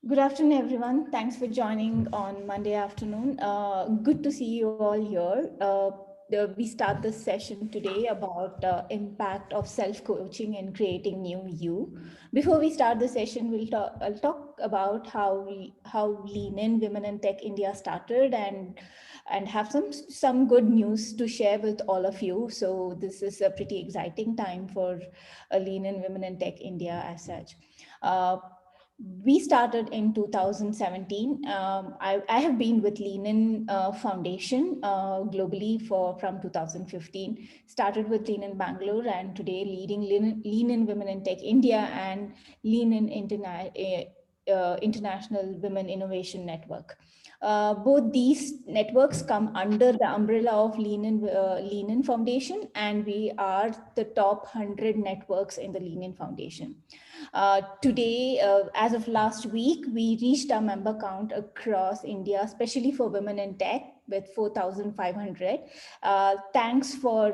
Good afternoon, everyone. Thanks for joining on Monday afternoon. Good to see you all here. We start this session today about impact of self-coaching and creating new you. Before we start the session, I'll talk about how Lean In Women in Tech India started and have some good news to share with all of you. So this is a pretty exciting time for Lean In Women in Tech India as such. Uh, we started in 2017. I have been with Lean In Foundation globally from 2015. Started with Lean In Bangalore and today leading Lean In Women in Tech India and Lean In International Women Innovation Network. Both these networks come under the umbrella of Lean In Foundation, and we are the top 100 networks in the Lean In Foundation. Today, as of last week, we reached our member count across India, especially for women in tech, with 4,500. Thanks for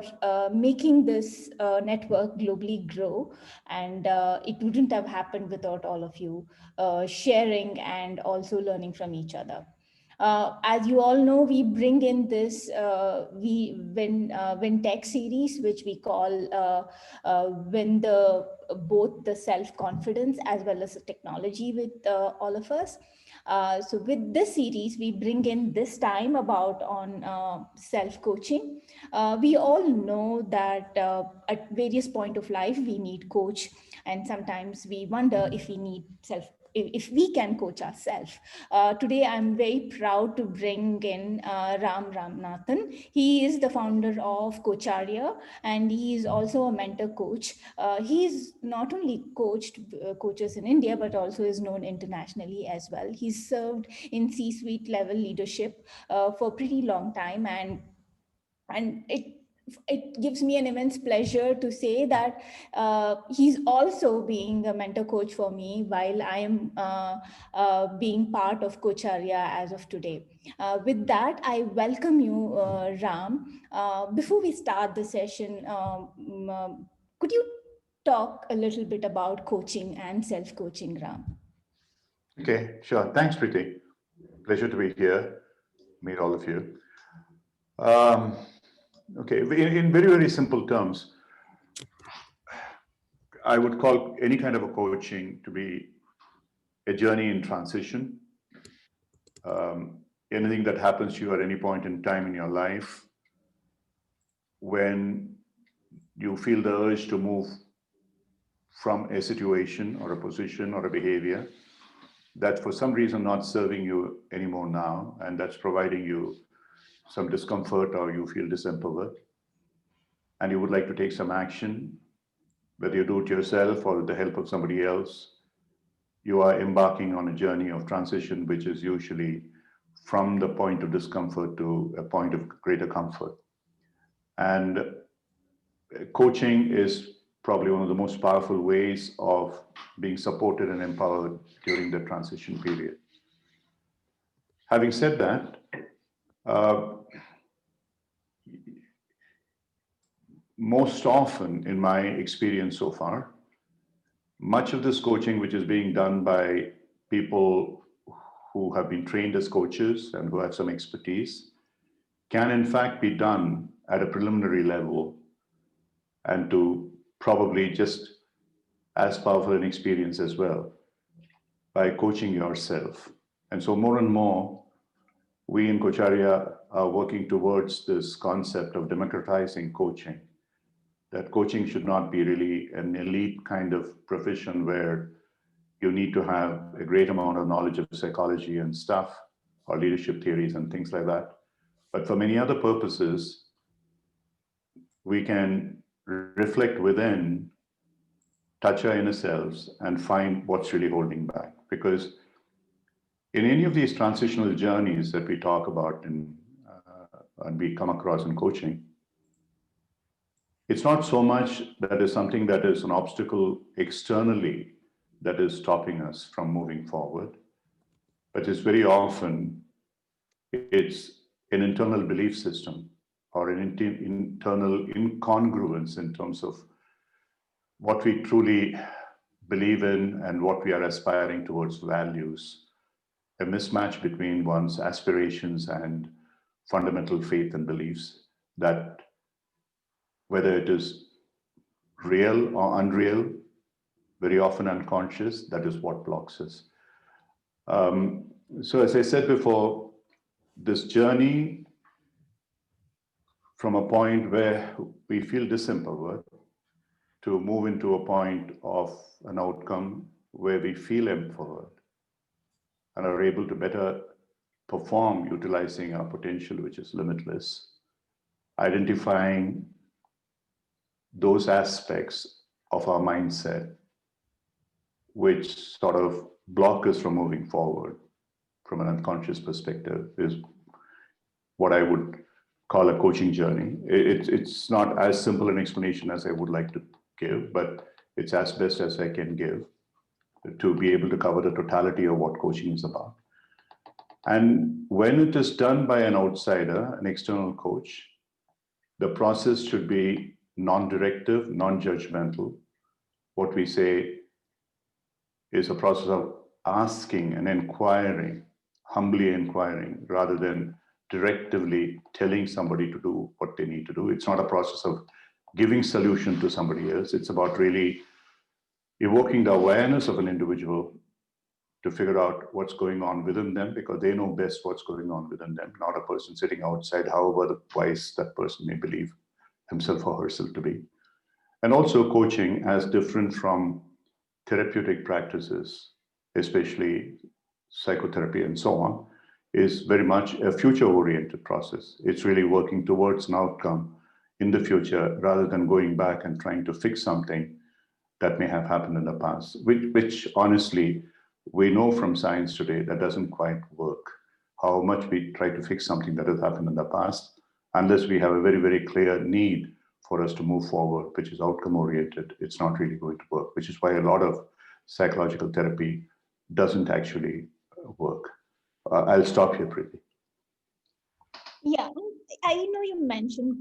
making this network globally grow. And it wouldn't have happened without all of you sharing and also learning from each other. As you all know, we bring in this Win Tech series, which we call Win the both the self confidence as well as the technology with all of us. So with this series, we bring in this time about on self coaching. We all know that at various point of life we need coach, and sometimes we wonder if we need self if we can coach ourselves. Today, I'm very proud to bring in Ram Ramnathan. He is the founder of Coacharya, and he is also a mentor coach. He's not only coached coaches in India, but also is known internationally as well. He's served in C-suite level leadership for a pretty long time, and it gives me an immense pleasure to say that he's also being a mentor coach for me while I am being part of Coacharya as of today. With that, I welcome you, Ram. Before we start the session, could you talk a little bit about coaching and self-coaching, Ram? Okay, sure. Thanks, Preeti. Pleasure to be here. Meet all of you. Um, okay, in very, very simple terms, I would call any kind of a coaching to be a journey in transition. Anything that happens to you at any point in time in your life, when you feel the urge to move from a situation or a position or a behavior that's for some reason not serving you anymore now, and that's providing you some discomfort or you feel disempowered, and you would like to take some action, whether you do it yourself or with the help of somebody else, you are embarking on a journey of transition, which is usually from the point of discomfort to a point of greater comfort. And coaching is probably one of the most powerful ways of being supported and empowered during the transition period. Having said that, uh, most often in my experience so far, much of this coaching, which is being done by people who have been trained as coaches and who have some expertise, can in fact be done at a preliminary level and to probably just as powerful an experience as well by coaching yourself. And so more and more, we in Coacharya are working towards this concept of democratizing coaching, that coaching should not be really an elite kind of profession where you need to have a great amount of knowledge of psychology and stuff, or leadership theories and things like that. But for many other purposes, we can reflect within, touch our inner selves, and find what's really holding back. Because in any of these transitional journeys that we talk about and we come across in coaching, it's not so much that is something that is an obstacle externally that is stopping us from moving forward, but it's very often it's an internal belief system or an internal incongruence in terms of what we truly believe in and what we are aspiring towards values, a mismatch between one's aspirations and fundamental faith and beliefs, that whether it is real or unreal, very often unconscious, that is what blocks us. So as I said before, this journey from a point where we feel disempowered to move into a point of an outcome where we feel empowered and are able to better perform utilizing our potential, which is limitless, identifying those aspects of our mindset which sort of block us from moving forward from an unconscious perspective is what I would call a coaching journey. It's not as simple an explanation as I would like to give, but it's as best as I can give to be able to cover the totality of what coaching is about. And when it is done by an outsider, an external coach, the process should be non-directive, non-judgmental. What we say is a process of asking and inquiring, humbly inquiring, rather than directively telling somebody to do what they need to do. It's not a process of giving solution to somebody else. It's about really evoking the awareness of an individual to figure out what's going on within them, because they know best what's going on within them, not a person sitting outside, however wise that person may believe himself or herself to be. And also coaching, as different from therapeutic practices, especially psychotherapy and so on, is very much a future-oriented process. It's really working towards an outcome in the future rather than going back and trying to fix something that may have happened in the past, which honestly, we know from science today that doesn't quite work. How much we try to fix something that has happened in the past, unless we have a very, very clear need for us to move forward, which is outcome-oriented, it's not really going to work, which is why a lot of psychological therapy doesn't actually work. I'll stop here, Preeti. Yeah, I know you mentioned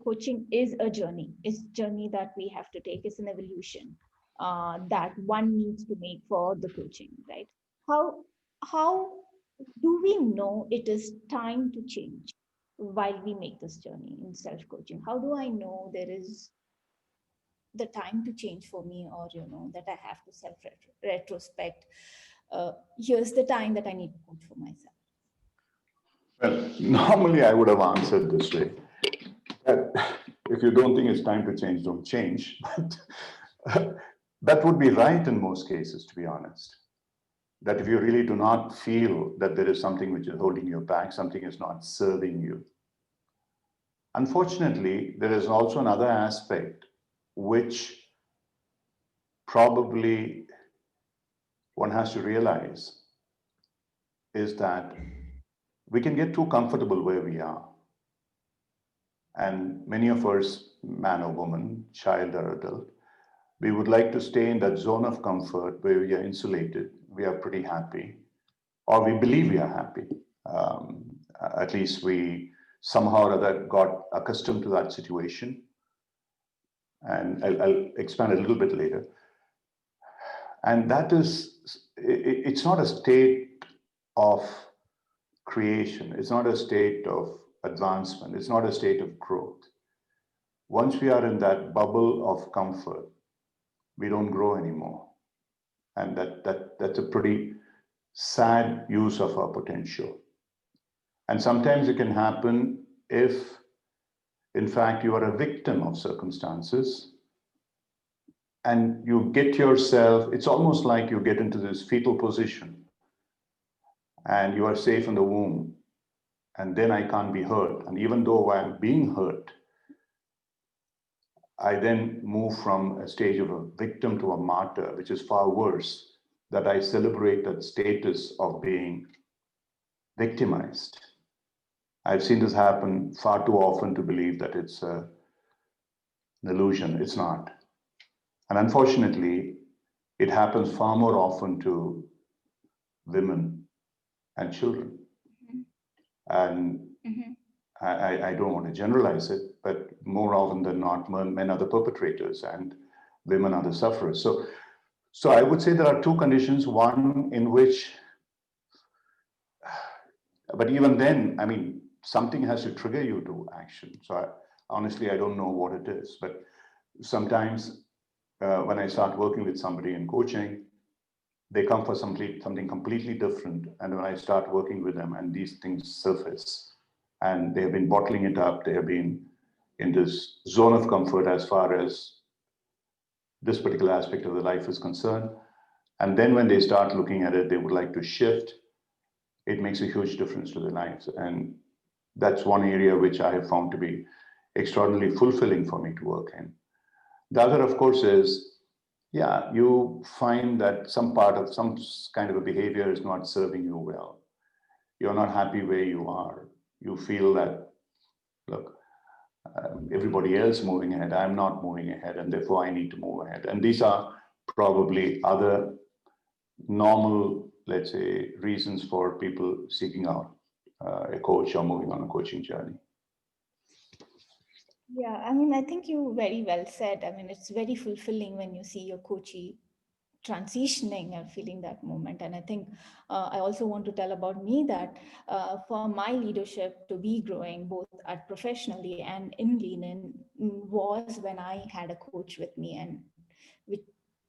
coaching is a journey. It's a journey that we have to take. It's an evolution that one needs to make for the coaching, right? How do we know it is time to change while we make this journey in self-coaching? How do I know there is the time to change for me, or that I have to self-retrospect? Here's the time that I need to coach for myself. Well, normally I would have answered this way, that if you don't think it's time to change, don't change. But that would be right in most cases, to be honest. That if you really do not feel that there is something which is holding you back, something is not serving you. Unfortunately, there is also another aspect which probably one has to realize is that we can get too comfortable where we are. And many of us, man or woman, child or adult, we would like to stay in that zone of comfort where we are insulated, we are pretty happy, or we believe we are happy. At least we somehow or other got accustomed to that situation. And I'll expand a little bit later. And that is, it's not a state of creation. It's not a state of advancement. It's not a state of growth. Once we are in that bubble of comfort, we don't grow anymore. And that's a pretty sad use of our potential. And sometimes it can happen if, in fact, you are a victim of circumstances and you get yourself, it's almost like you get into this fetal position and you are safe in the womb, and then I can't be hurt. And even though I'm being hurt, I then move from a stage of a victim to a martyr, which is far worse, that I celebrate that status of being victimized. I've seen this happen far too often to believe that it's an illusion. It's not. And unfortunately, it happens far more often to women and children. And I don't want to generalize it, but more often than not, men are the perpetrators and women are the sufferers. So So I would say there are two conditions, one in which, but even then, I mean, something has to trigger you to action. So honestly, I don't know what it is, but sometimes when I start working with somebody in coaching, they come for something completely different. And when I start working with them and these things surface and they have been bottling it up, they have been in this zone of comfort as far as this particular aspect of the life is concerned. And then when they start looking at it, they would like to shift. It makes a huge difference to their lives. And that's one area which I have found to be extraordinarily fulfilling for me to work in. The other, of course, is, yeah, you find that some part of some kind of a behavior is not serving you well. You're not happy where you are. You feel that, look, everybody else moving ahead, I'm not moving ahead, and therefore I need to move ahead. And these are probably other normal, let's say, reasons for people seeking out a coach or moving on a coaching journey. Yeah, I mean, I think you very well said. I mean, it's very fulfilling when you see your coachee transitioning and feeling that moment. And I think I also want to tell about me that for my leadership to be growing both at professionally and in Lean was when I had a coach with me, and which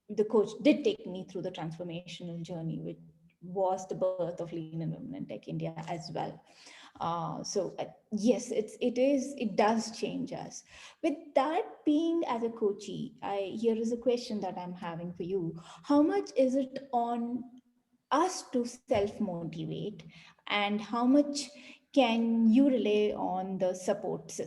the coach did take me through the transformational journey, which was the birth of Lean in Women in Tech India as well. Yes, it does change us. With that being, as a coachee, here is a question that I'm having for you. How much is it on us to self-motivate, and how much can you rely on the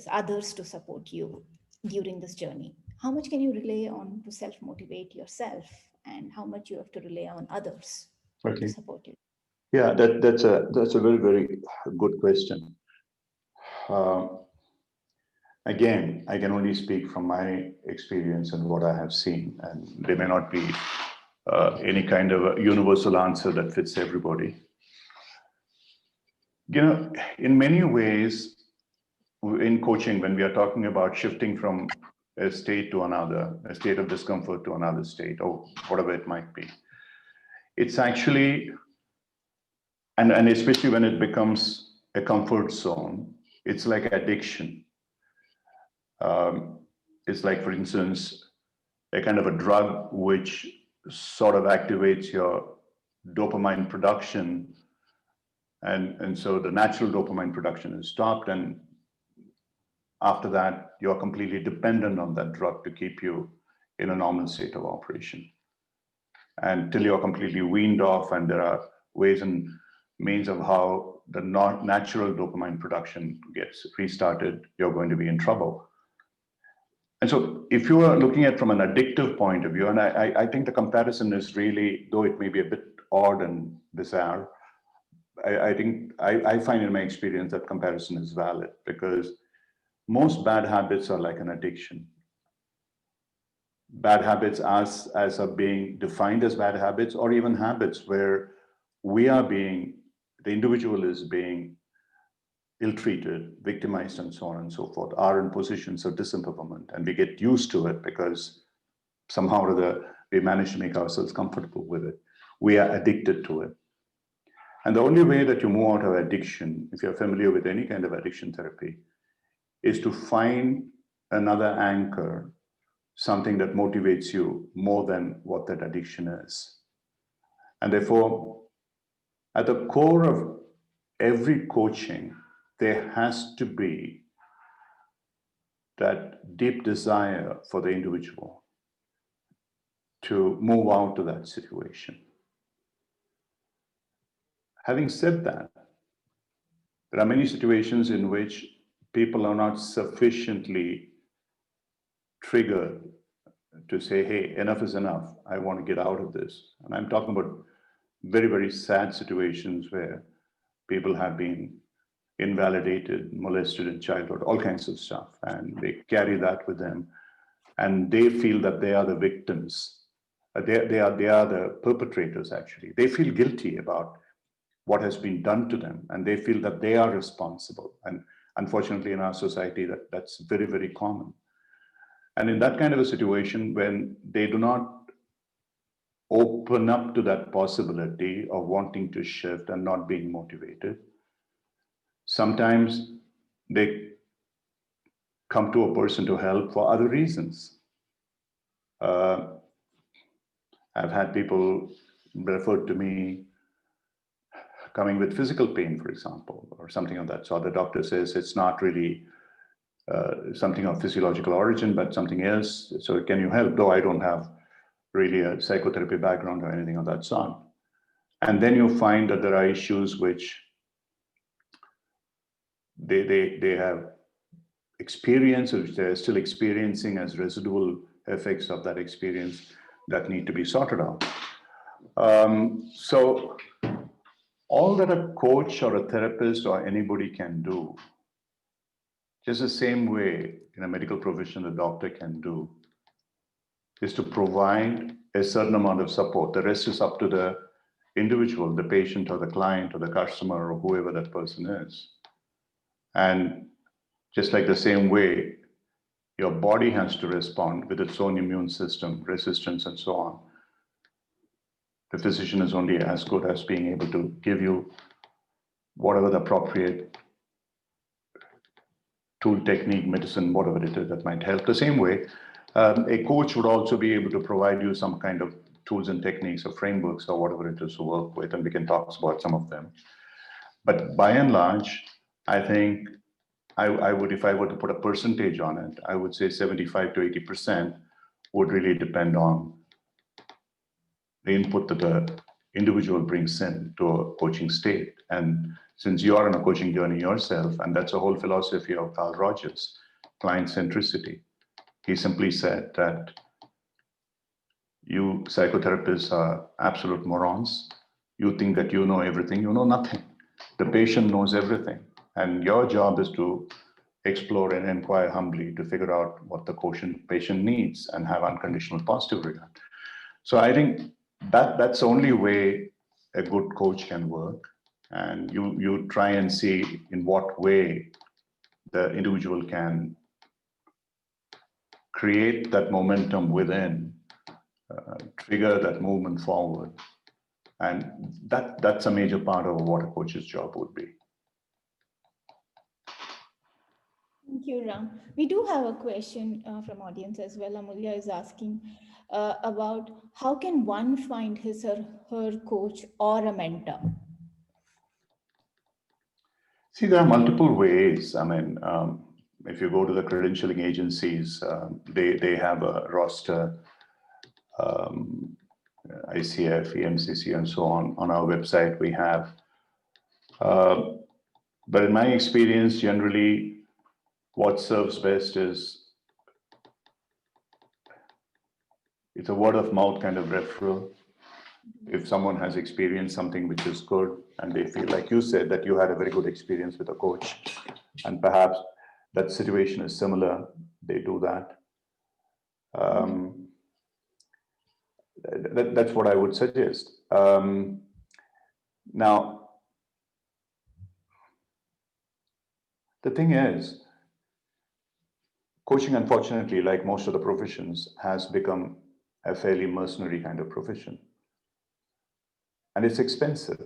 others to support you during this journey? How much can you rely on to self-motivate yourself, and how much you have to rely on others to Okay. support you? Yeah, that's a very, very good question. Uh, Again, I can only speak from my experience and what I have seen, and there may not be any kind of a universal answer that fits everybody. You know, in many ways, in coaching, when we are talking about shifting from a state to another, a state of discomfort to another state, or whatever it might be, it's actually, and especially when it becomes a comfort zone, it's like addiction. It's like, for instance, a kind of a drug which sort of activates your dopamine production. And so the natural dopamine production is stopped. And after that, you're completely dependent on that drug to keep you in a normal state of operation. And till you're completely weaned off, and there are ways and means of how the natural dopamine production gets restarted, you're going to be in trouble. And so if you are looking at from an addictive point of view, and I think the comparison is really, though it may be a bit odd and bizarre, I think I find in my experience that comparison is valid, because most bad habits are like an addiction. Bad habits as are being defined as bad habits, or even habits where the individual is being ill-treated, victimized, and so on and so forth, are in positions of disempowerment. And we get used to it because somehow or other we manage to make ourselves comfortable with it. We are addicted to it. And the only way that you move out of addiction, if you're familiar with any kind of addiction therapy, is to find another anchor, something that motivates you more than what that addiction is. And therefore, at the core of every coaching, there has to be that deep desire for the individual to move out of that situation. Having said that, there are many situations in which people are not sufficiently triggered to say, hey, enough is enough. I want to get out of this. And I'm talking about very, very sad situations where people have been invalidated, molested in childhood, all kinds of stuff. And they carry that with them. And they feel that they are the victims. They are the perpetrators, actually. They feel guilty about what has been done to them, and they feel that they are responsible. And unfortunately, in our society, that's very, very common. And in that kind of a situation, when they do not open up to that possibility of wanting to shift and not being motivated. Sometimes they come to a person to help for other reasons. I've had people referred to me coming with physical pain, for example, or something of that sort. The doctor says it's not really something of physiological origin, but something else. So can you help? Though I don't have really a psychotherapy background or anything of that sort. And then you find that there are issues which they have experienced, which they're still experiencing as residual effects of that experience that need to be sorted out. So all that a coach or a therapist or anybody can do, just the same way in a medical profession the doctor can do, is to provide a certain amount of support. The rest is up to the individual, the patient or the client or the customer or whoever that person is. And just like the same way, your body has to respond with its own immune system, resistance, and so on. The physician is only as good as being able to give you whatever the appropriate tool, technique, medicine, whatever it is that might help. The same way, a coach would also be able to provide you some kind of tools and techniques or frameworks or whatever it is to work with, and we can talk about some of them. But by and large, I think I would, if I were to put a percentage on it, I would say 75 to 80% would really depend on the input that the individual brings in to a coaching state. And since you are on a coaching journey yourself, and that's a whole philosophy of Carl Rogers, client centricity. He simply said that you psychotherapists are absolute morons. You think that you know everything, you know nothing. The patient knows everything. And your job is to explore and inquire humbly to figure out what the patient needs and have unconditional positive regard. So I think that's the only way a good coach can work. And you try and see in what way the individual can create that momentum within, trigger that movement forward. And that's a major part of what a coach's job would be. Thank you, Ram. We do have a question from audience as well. Amulya is asking about how can one find his or her coach or a mentor? See, there are multiple ways. I mean, if you go to the credentialing agencies, they have a roster, ICF, EMCC, and so on. On our website, we have. But in my experience, generally, what serves best is it's a word of mouth kind of referral. If someone has experienced something which is good and they feel, like you said, that you had a very good experience with a coach, and perhaps that situation is similar, they do that. That's what I would suggest. Now, the thing is, coaching, unfortunately, like most of the professions, has become a fairly mercenary kind of profession. And it's expensive,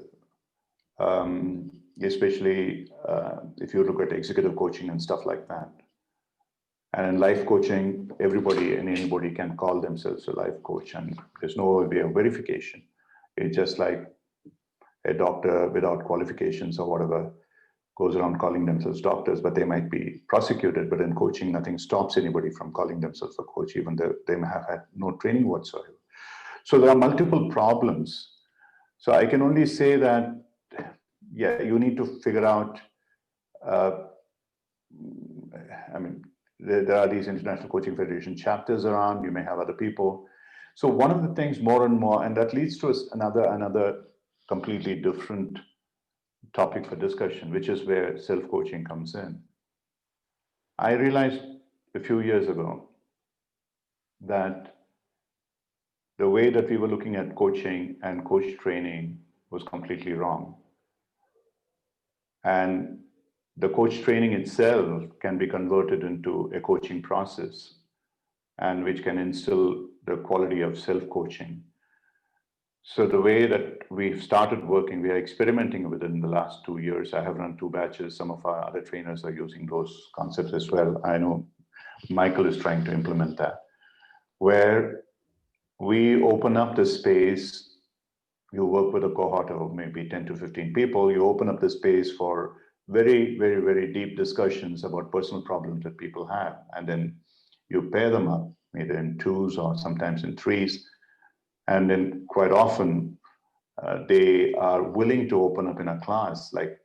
especially if you look at executive coaching and stuff like that. And in life coaching, everybody and anybody can call themselves a life coach, and there's no way of verification. It's just like a doctor without qualifications or whatever goes around calling themselves doctors, but they might be prosecuted. But in coaching, nothing stops anybody from calling themselves a coach, even though they may have had no training whatsoever. So there are multiple problems. So I can only say that, yeah, you need to figure out, I mean, there are these International Coaching Federation chapters around, you may have other people. So one of the things more and more, and that leads to another completely different topic for discussion, which is where self-coaching comes in. I realized a few years ago that the way that we were looking at coaching and coach training was completely wrong. And the coach training itself can be converted into a coaching process, and which can instill the quality of self-coaching. So the way that we've started working, we are experimenting with it in the last 2 years. I have run 2 batches. Some of our other trainers are using those concepts as well. I know Michael is trying to implement that, where we open up the space. You work with a cohort of maybe 10 to 15 people. You open up the space for very, very, very deep discussions about personal problems that people have. And then you pair them up, either in twos or sometimes in threes. And then quite often, they are willing to open up in a class. Like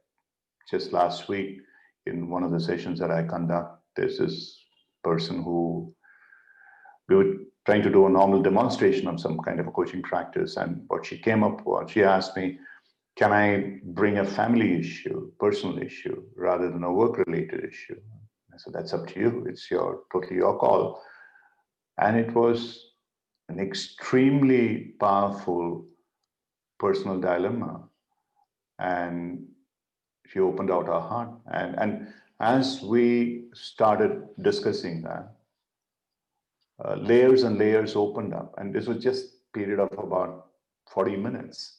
just last week, in one of the sessions that I conduct, there's this person who we were trying to do a normal demonstration of some kind of a coaching practice. And what she came up with, she asked me, can I bring a family issue, personal issue, rather than a work-related issue? I said, that's up to you. It's totally your call. And it was an extremely powerful personal dilemma. And she opened out her heart. And as we started discussing that, layers and layers opened up. And this was just a period of about 40 minutes.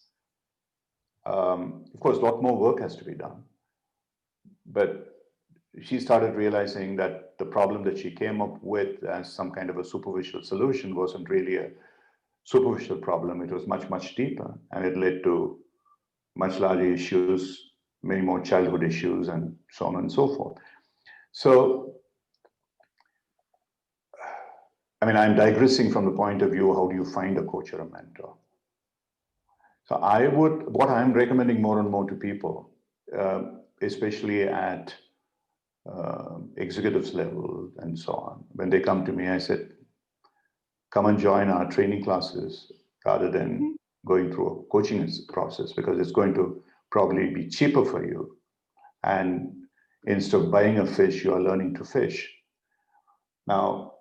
Of course, a lot more work has to be done. But she started realizing that the problem that she came up with as some kind of a superficial solution wasn't really a superficial problem. It was much, much deeper. And it led to much larger issues, many more childhood issues, and so on and so forth. So, I mean, I'm digressing from the point of view, how do you find a coach or a mentor? So what I'm recommending more and more to people, especially at executives level and so on, when they come to me, I said, come and join our training classes rather than going through a coaching process, because it's going to probably be cheaper for you. And instead of buying a fish, you are learning to fish. Now,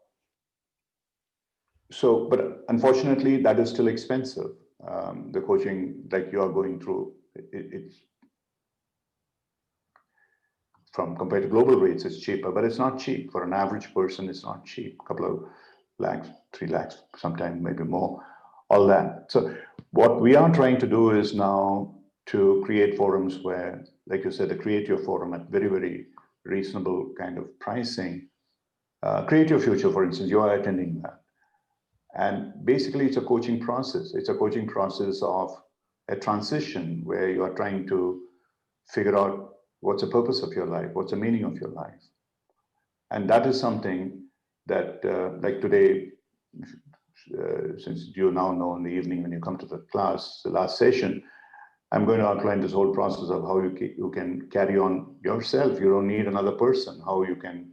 but unfortunately, that is still expensive. The coaching like you are going through, it's compared to global rates, it's cheaper, but it's not cheap. For an average person, it's not cheap. A couple of lakhs, 3 lakhs, sometimes maybe more, all that. So what we are trying to do is now to create forums where, like you said, the Create Your Forum at very, very reasonable kind of pricing. Create Your Future, for instance, you are attending that. And basically, it's a coaching process. It's a coaching process of a transition where you are trying to figure out what's the purpose of your life, what's the meaning of your life. And that is something that, like today, since you now know in the evening when you come to the class, the last session, I'm going to outline this whole process of how you can carry on yourself. You don't need another person, how you can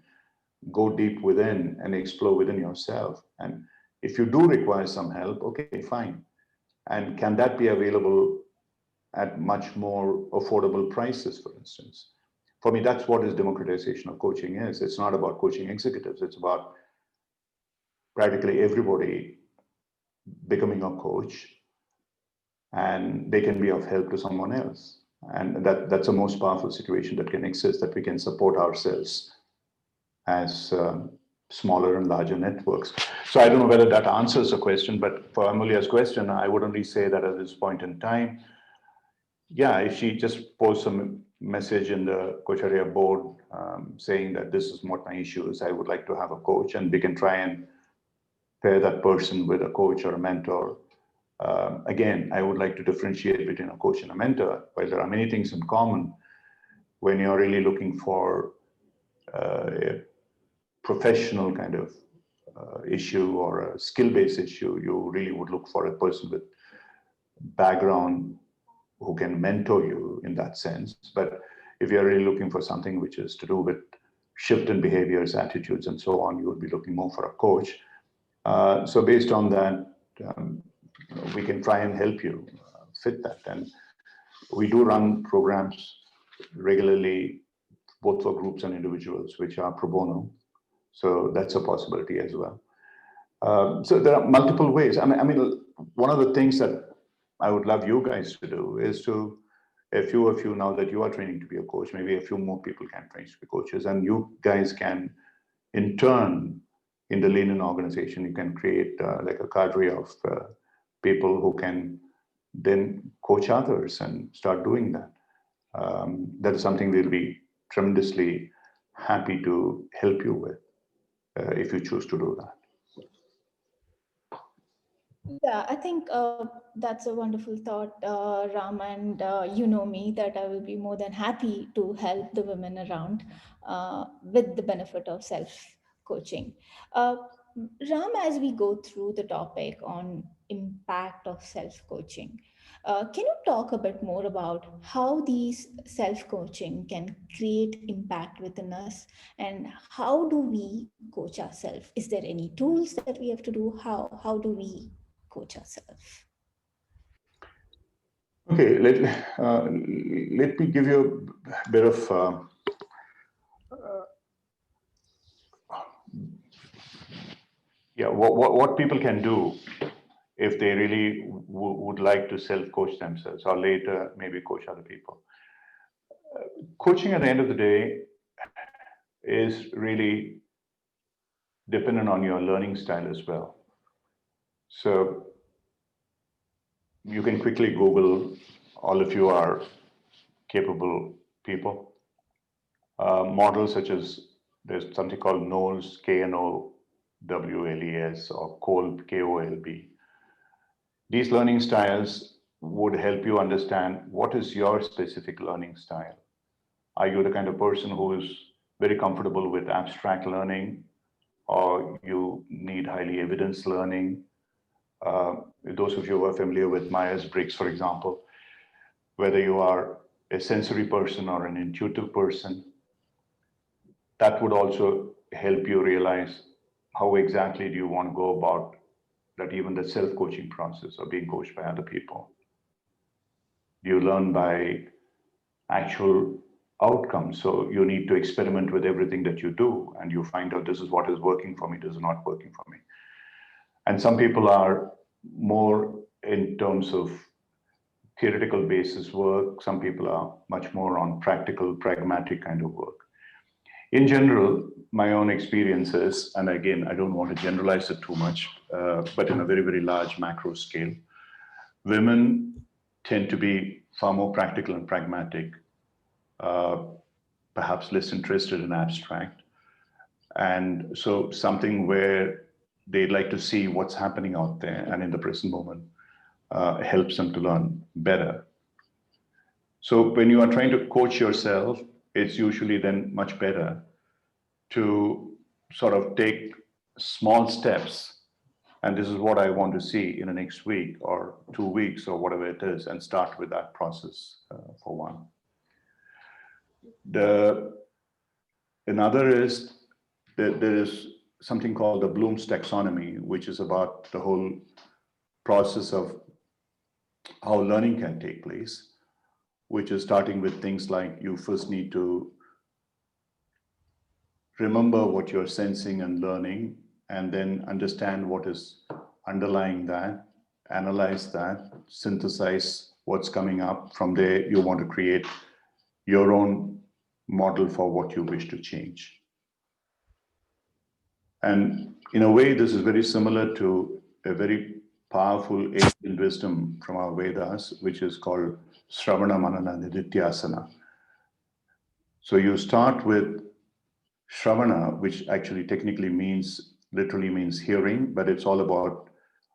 go deep within and explore within yourself. And if you do require some help, okay, fine. And can that be available at much more affordable prices, for instance? For me, that's what is democratization of coaching is. It's not about coaching executives. It's about practically everybody becoming a coach, and they can be of help to someone else. And that's the most powerful situation that can exist, that we can support ourselves as smaller and larger networks. So I don't know whether that answers the question, but for Amulya's question, I would only say that at this point in time, yeah, if she just posts some message in the Cocharia board saying that this is what my issue is, I would like to have a coach, and we can try and pair that person with a coach or a mentor. Again, I would like to differentiate between a coach and a mentor. While there are many things in common, when you're really looking for a professional kind of issue or a skill-based issue, you really would look for a person with background who can mentor you in that sense. But if you're really looking for something which is to do with shift in behaviors, attitudes, and so on, you would be looking more for a coach. So based on that, we can try and help you fit that. And we do run programs regularly, both for groups and individuals, which are pro bono. So that's a possibility as well. So there are multiple ways. I mean, one of the things that I would love you guys to do is to, a few of you now that you are training to be a coach, maybe a few more people can train to be coaches, and you guys can, in turn, in the Lean-In organization, you can create like a cadre of people who can then coach others and start doing that. That is something we'll be tremendously happy to help you with if you choose to do that. Yeah, I think that's a wonderful thought, Ram, and you know me that I will be more than happy to help the women around with the benefit of self-coaching. Ram, as we go through the topic on impact of self-coaching, can you talk a bit more about how these self-coaching can create impact within us, and how do we coach ourselves? Is there any tools that we have to do? How do we coach ourselves? Okay, let me give you a bit of what people can do if they really would like to self-coach themselves, or later maybe coach other people. Coaching at the end of the day is really dependent on your learning style as well. So you can quickly Google, all of you are capable people. Models such as, there's something called Knowles, KNOWLES, or Kolb, KOLB. These learning styles would help you understand what is your specific learning style. Are you the kind of person who is very comfortable with abstract learning, or you need highly evidence learning? Those of you who are familiar with Myers-Briggs, for example, whether you are a sensory person or an intuitive person, that would also help you realize how exactly do you want to go about that, even the self-coaching process or being coached by other people. You learn by actual outcomes. So you need to experiment with everything that you do, and you find out this is what is working for me, this is not working for me. And some people are more in terms of theoretical basis work. Some people are much more on practical, pragmatic kind of work. In general, my own experiences, and again, I don't want to generalize it too much, but in a very, very large macro scale, women tend to be far more practical and pragmatic, perhaps less interested in abstract. And so something where they'd like to see what's happening out there and in the present moment helps them to learn better. So when you are trying to coach yourself, it's usually then much better to sort of take small steps. And this is what I want to see in the next week or 2 weeks or whatever it is, and start with that process for one. Another is that there is something called the Bloom's taxonomy, which is about the whole process of how learning can take place, which is starting with things like you first need to remember what you're sensing and learning, and then understand what is underlying that, analyze that, synthesize what's coming up. From there, you want to create your own model for what you wish to change. And in a way, this is very similar to a very powerful ancient wisdom from our Vedas, which is called Sravana Manana Nidithyasana. So you start with Shravana, which actually technically literally means hearing, but it's all about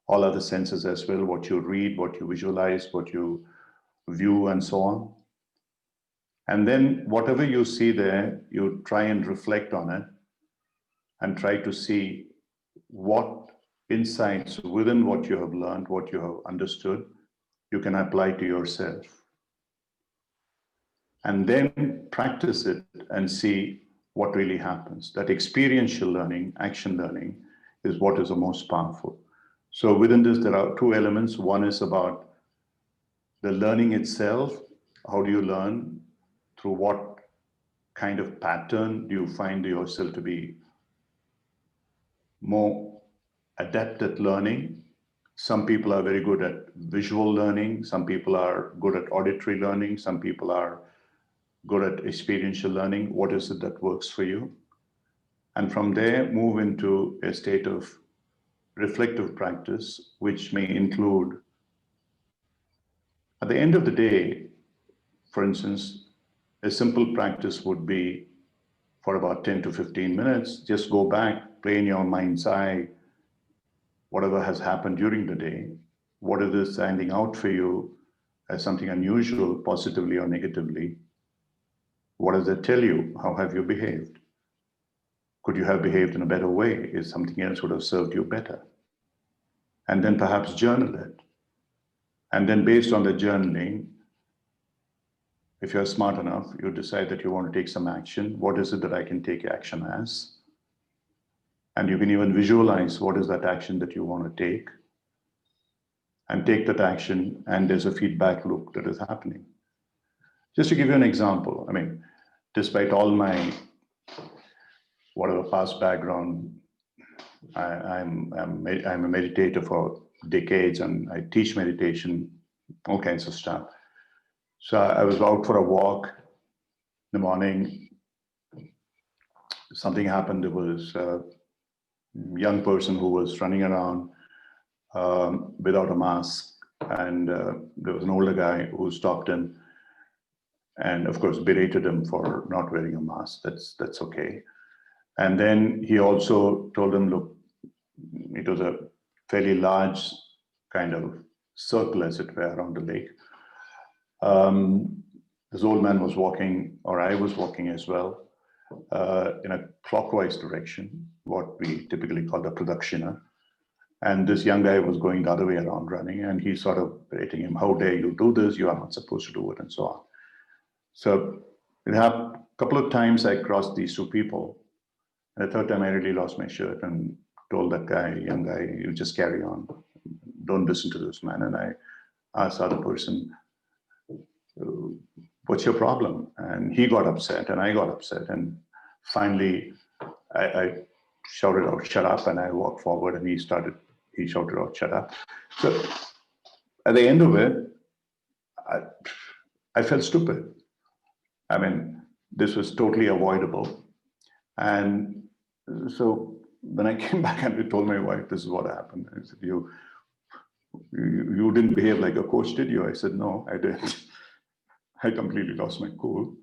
all other senses as well, what you read, what you visualize, what you view, and so on. And then whatever you see there, you try and reflect on it and try to see what insights within what you have learned, what you have understood, you can apply to yourself. And then practice it and see what really happens. That experiential learning, action learning, is what is the most powerful. So within this, there are two elements. One is about the learning itself. How do you learn? Through what kind of pattern do you find yourself to be more adept at learning? Some people are very good at visual learning. Some people are good at auditory learning. Some people are good at experiential learning. What is it that works for you? And from there, move into a state of reflective practice, which may include At the end of the day, for instance, a simple practice would be for about 10 to 15 minutes, just go back, play in your mind's eye whatever has happened during the day. What is this standing out for you as something unusual, positively or negatively? What does that tell you? How have you behaved? Could you have behaved in a better way? Is something else would have served you better? And then perhaps journal it. And then based on the journaling, if you're smart enough, you decide that you want to take some action. What is it that I can take action as? And you can even visualize what is that action that you want to take, and take that action, and there's a feedback loop that is happening. Just to give you an example, I mean, despite all my whatever past background, I'm a meditator for decades, and I teach meditation, all kinds of stuff. So I was out for a walk in the morning. Something happened. There was a young person who was running around without a mask, and there was an older guy who stopped him and, of course, berated him for not wearing a mask. That's okay. And then he also told him, look, it was a fairly large kind of circle, as it were, around the lake. This old man was walking, or I was walking as well, in a clockwise direction, what we typically call the pradakshina. And this young guy was going the other way around running, and he sort of berating him, how dare you do this? You are not supposed to do it, and so on. So it happened a couple of times. I crossed these two people. And the third time I really lost my shirt and told that guy, young guy, you just carry on. Don't listen to this man. And I asked the other person, what's your problem? And he got upset and I got upset. And finally, I shouted out, shut up. And I walked forward and he shouted out, shut up. So at the end of it, I felt stupid. I mean, this was totally avoidable. And so when I came back and I told my wife, this is what happened. I said, you didn't behave like a coach, did you? I said, no, I didn't. I completely lost my cool.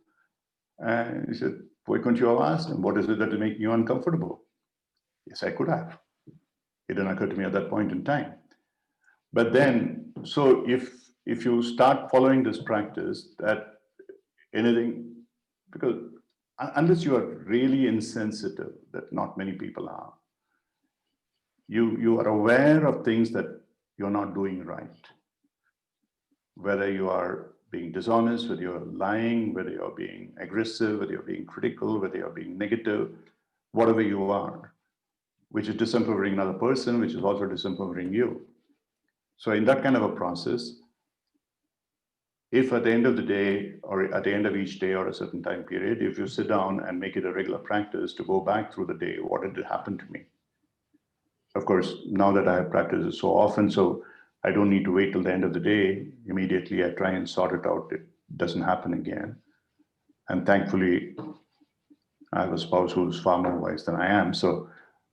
And he said, why couldn't you have asked him? What is it that is making you uncomfortable? Yes, I could have. It didn't occur to me at that point in time. But then, so if you start following this practice, that anything, because unless you are really insensitive, that not many people are, you are aware of things that you're not doing right. Whether you are being dishonest, whether you're lying, whether you're being aggressive, whether you're being critical, whether you're being negative, whatever you are, which is disempowering another person, which is also disempowering you. So in that kind of a process, if at the end of the day, or at the end of each day or a certain time period, if you sit down and make it a regular practice to go back through the day, what did happen to me? Of course, now that I have practiced it so often, so I don't need to wait till the end of the day. Immediately I try and sort it out. It doesn't happen again. And thankfully, I have a spouse who's far more wise than I am. So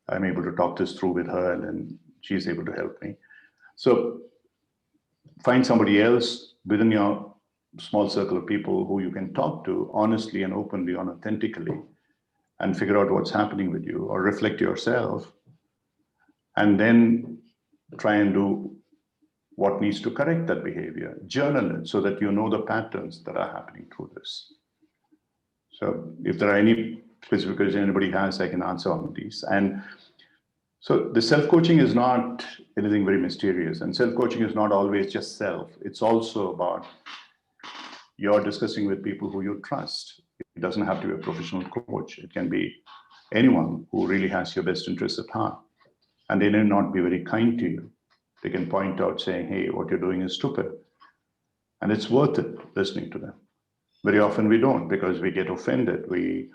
I'm able to talk this through with her, and then she's able to help me. So find somebody else within your small circle of people who you can talk to honestly and openly and authentically, and figure out what's happening with you, or reflect yourself, and then try and do what needs to correct that behavior. Journal it so that you know the patterns that are happening through this. So if there are any specific questions anybody has, I can answer on these. And so the self-coaching is not anything very mysterious, and self-coaching is not always just self. It's also about you're discussing with people who you trust. It doesn't have to be a professional coach. It can be anyone who really has your best interests at heart. And they may not be very kind to you. They can point out saying, hey, what you're doing is stupid. And it's worth it listening to them. Very often we don't, because we get offended. We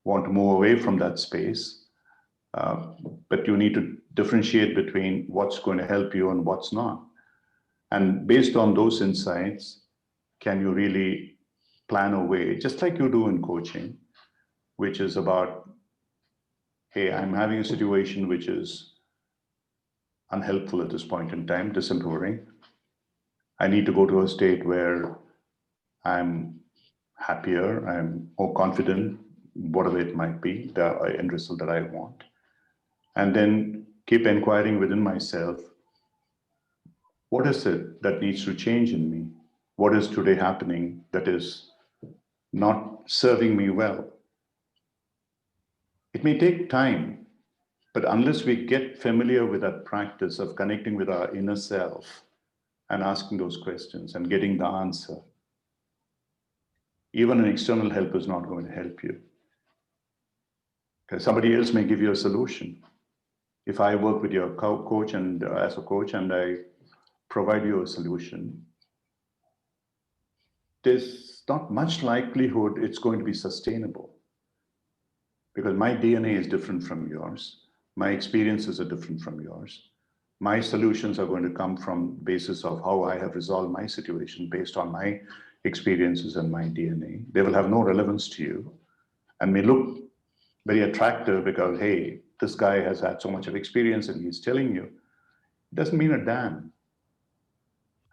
want to move away from that space. But you need to differentiate between what's going to help you and what's not. And based on those insights, can you really plan a way, just like you do in coaching, which is about, hey, I'm having a situation which is unhelpful at this point in time, disempowering. I need to go to a state where I'm happier, I'm more confident, whatever it might be, the end result that I want. And then keep inquiring within myself, what is it that needs to change in me? What is today happening that is not serving me well? It may take time, but unless we get familiar with that practice of connecting with our inner self and asking those questions and getting the answer, even an external help is not going to help you. Because somebody else may give you a solution. If I work with your coach and as a coach and I provide you a solution, there's not much likelihood it's going to be sustainable. Because my DNA is different from yours. My experiences are different from yours. My solutions are going to come from basis of how I have resolved my situation based on my experiences and my DNA. They will have no relevance to you and may look very attractive because, hey, this guy has had so much of experience and he's telling you. It doesn't mean a damn.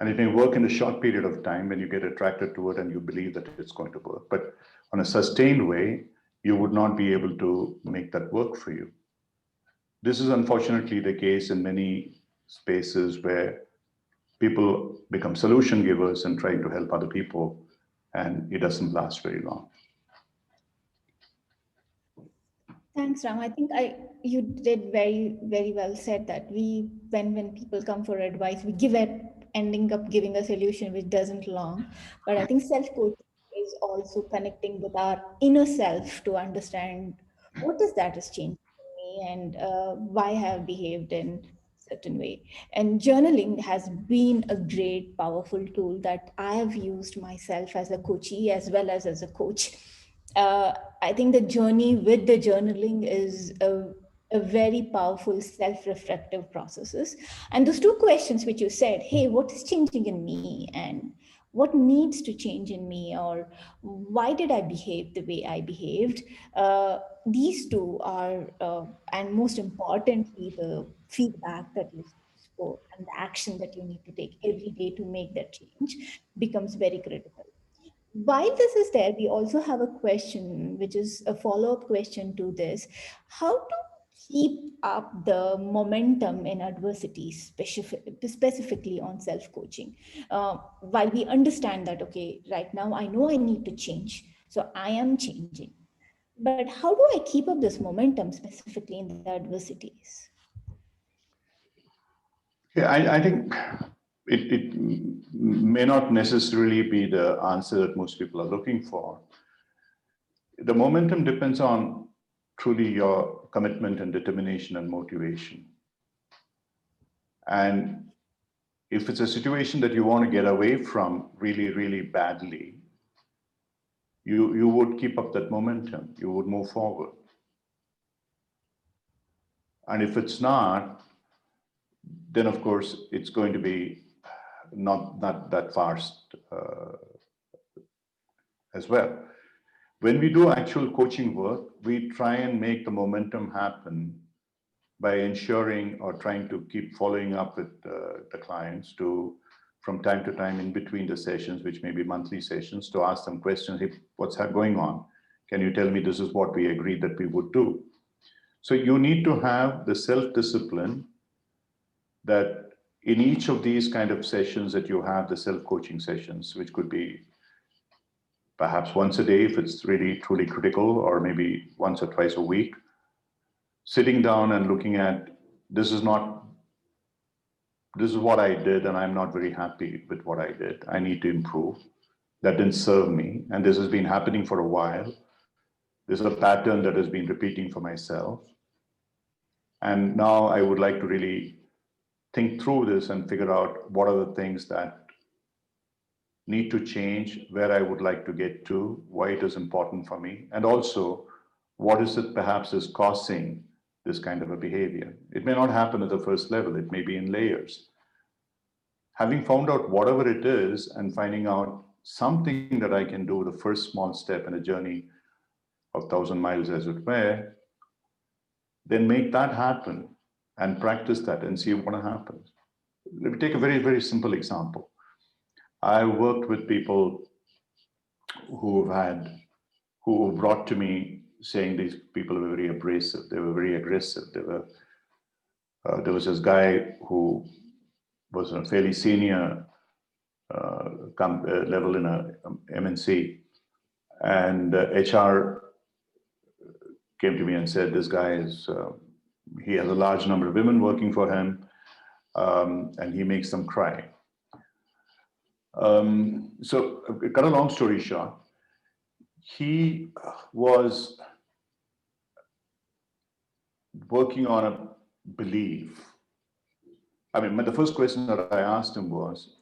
And it may work in a short period of time when you get attracted to it and you believe that it's going to work. But on a sustained way, you would not be able to make that work for you. This is unfortunately the case in many spaces where people become solution givers and trying to help other people, and it doesn't last very long. Thanks, Ram. I think you did very well said that when people come for advice, we ending up giving a solution which doesn't belong. But I think self-coaching is also connecting with our inner self to understand what is that is changing in me and why I have behaved in certain way. And journaling has been a great, powerful tool that I have used myself as a coachee as well as a coach. I think the journey with the journaling is a very powerful self-reflective processes. And those two questions which you said, hey, what is changing in me and what needs to change in me, or why did I behave the way I behaved? These two are, and most importantly, the feedback that you spoke and the action that you need to take every day to make that change becomes very critical. While this is there, we also have a question, which is a follow-up question to this. How to keep up the momentum in adversity, specifically on self-coaching? While we understand that, okay, right now I know I need to change, so I am changing. But how do I keep up this momentum specifically in the adversities? Yeah, I think it may not necessarily be the answer that most people are looking for. The momentum depends on truly your commitment and determination and motivation. And if it's a situation that you want to get away from really, really badly, you would keep up that momentum, you would move forward. And if it's not, then of course it's going to be not that fast as well. When we do actual coaching work, we try and make the momentum happen by ensuring or trying to keep following up with the clients to, from time to time in between the sessions, which may be monthly sessions, to ask them questions. Hey, what's going on? Can you tell me this is what we agreed that we would do? So you need to have the self-discipline that in each of these kind of sessions that you have, the self-coaching sessions, which could be perhaps once a day if it's really truly critical, or maybe once or twice a week, sitting down and looking at, this is what I did and I'm not very happy with what I did. I need to improve. That didn't serve me. And this has been happening for a while. This is a pattern that has been repeating for myself. And now I would like to really think through this and figure out what are the things that need to change, where I would like to get to, why it is important for me, and also what is it perhaps is causing this kind of a behavior. It may not happen at the first level, it may be in layers. Having found out whatever it is and finding out something that I can do, the first small step in a journey of 1,000 miles as it were, then make that happen and practice that and see what happens. Let me take a very, very simple example. I worked with people who brought to me saying these people were very abrasive, they were very aggressive. There was this guy who was a fairly senior level in a MNC, and HR came to me and said, this guy is, he has a large number of women working for him, and he makes them cry. So cut a long story short, he was working on a belief. I mean, the first question that I asked him was,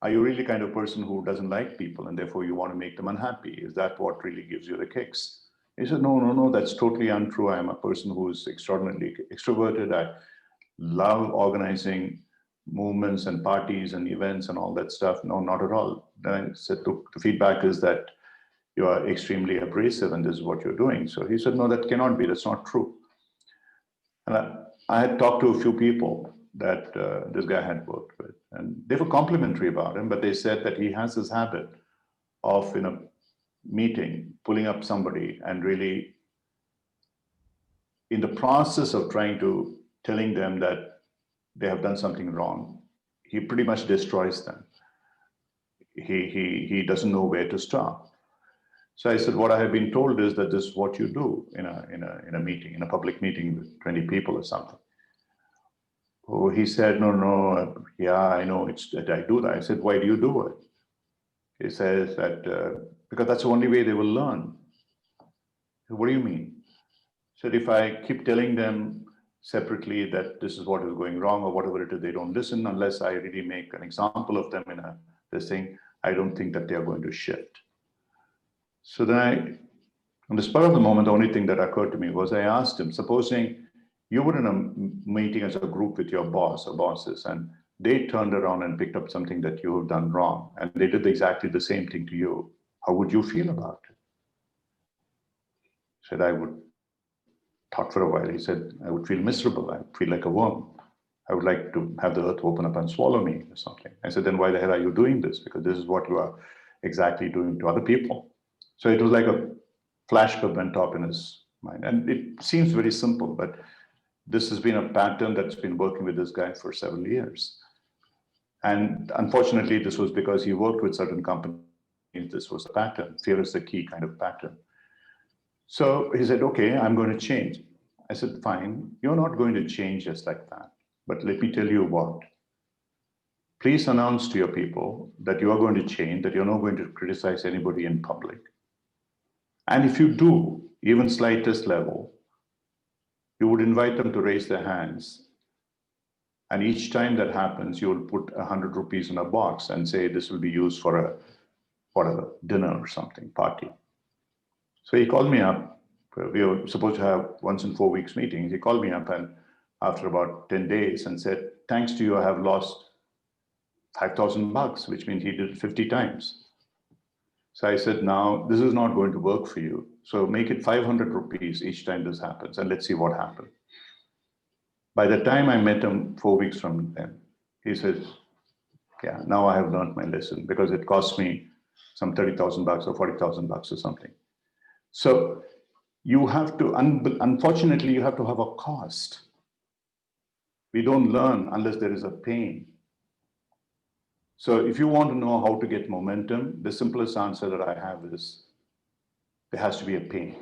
are you really the kind of person who doesn't like people and therefore you want to make them unhappy? Is that what really gives you the kicks? He said, no, that's totally untrue. I am a person who is extraordinarily extroverted. I love organizing movements and parties and events and all that stuff. No, not at all. Then I said, look, the feedback is that you are extremely abrasive and this is what you're doing. So he said, no, that cannot be. That's not true. And I had talked to a few people that this guy had worked with, and they were complimentary about him, but they said that he has this habit of, in a meeting, pulling up somebody and really, in the process of telling them that they have done something wrong, he pretty much destroys them. He doesn't know where to stop. So I said, what I have been told is that this is what you do in a meeting, in a public meeting with 20 people or something. Oh, he said, no, yeah, I know that I do that. I said, why do you do it? He says that, because that's the only way they will learn. Said, what do you mean? So if I keep telling them separately that this is what is going wrong or whatever it is, they don't listen unless I really make an example of them in this thing, I don't think that they are going to shift. So then on the spur of the moment, the only thing that occurred to me was I asked him, supposing you were in a meeting as a group with your boss or bosses, and they turned around and picked up something that you have done wrong, and they did exactly the same thing to you, how would you feel about it? He said, I would thought for a while. He said, I would feel miserable. I would feel like a worm. I would like to have the earth open up and swallow me or something. I said, then why the hell are you doing this? Because this is what you are exactly doing to other people. So it was like a flashbulb went off in his mind. And it seems very simple, but this has been a pattern that's been working with this guy for several years. And unfortunately, this was because he worked with certain companies. This was a pattern. Fear is the key kind of pattern. So he said, okay, I'm going to change. I said, fine, you're not going to change just like that. But let me tell you what. Please announce to your people that you are going to change, that you're not going to criticize anybody in public. And if you do, even slightest level, you would invite them to raise their hands. And each time that happens, you will put 100 rupees in a box and say, this will be used for a, whatever, dinner or something, party. So he called me up. We were supposed to have once in 4 weeks meetings. He called me up and after about 10 days and said, thanks to you, I have lost $5,000, which means he did it 50 times. So I said, now this is not going to work for you. So make it 500 rupees each time this happens and let's see what happens. By the time I met him 4 weeks from then, he says, yeah, now I have learned my lesson because it cost me some $30,000 or $40,000 or something. So you have to, unfortunately, you have to have a cost. We don't learn unless there is a pain. So if you want to know how to get momentum, the simplest answer that I have is there has to be a pain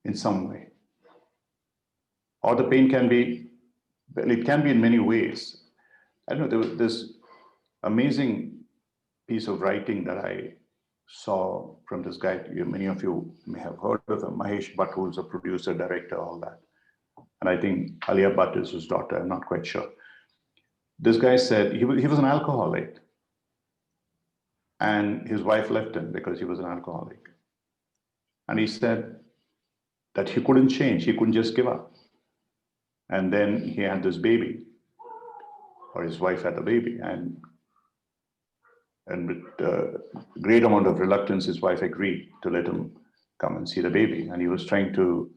in some way. Or the pain can be, well, it can be in many ways. I don't know, there was this amazing piece of writing that I saw from this guy. Many of you may have heard of him, Mahesh Bhatt, who's a producer, director, all that. And I think Alia Bhatt is his daughter, I'm not quite sure. This guy said he was an alcoholic and his wife left him because he was an alcoholic. And he said that he couldn't change, he couldn't just give up. And then he had this baby, or his wife had a baby, and with a great amount of reluctance, his wife agreed to let him come and see the baby. And he was trying to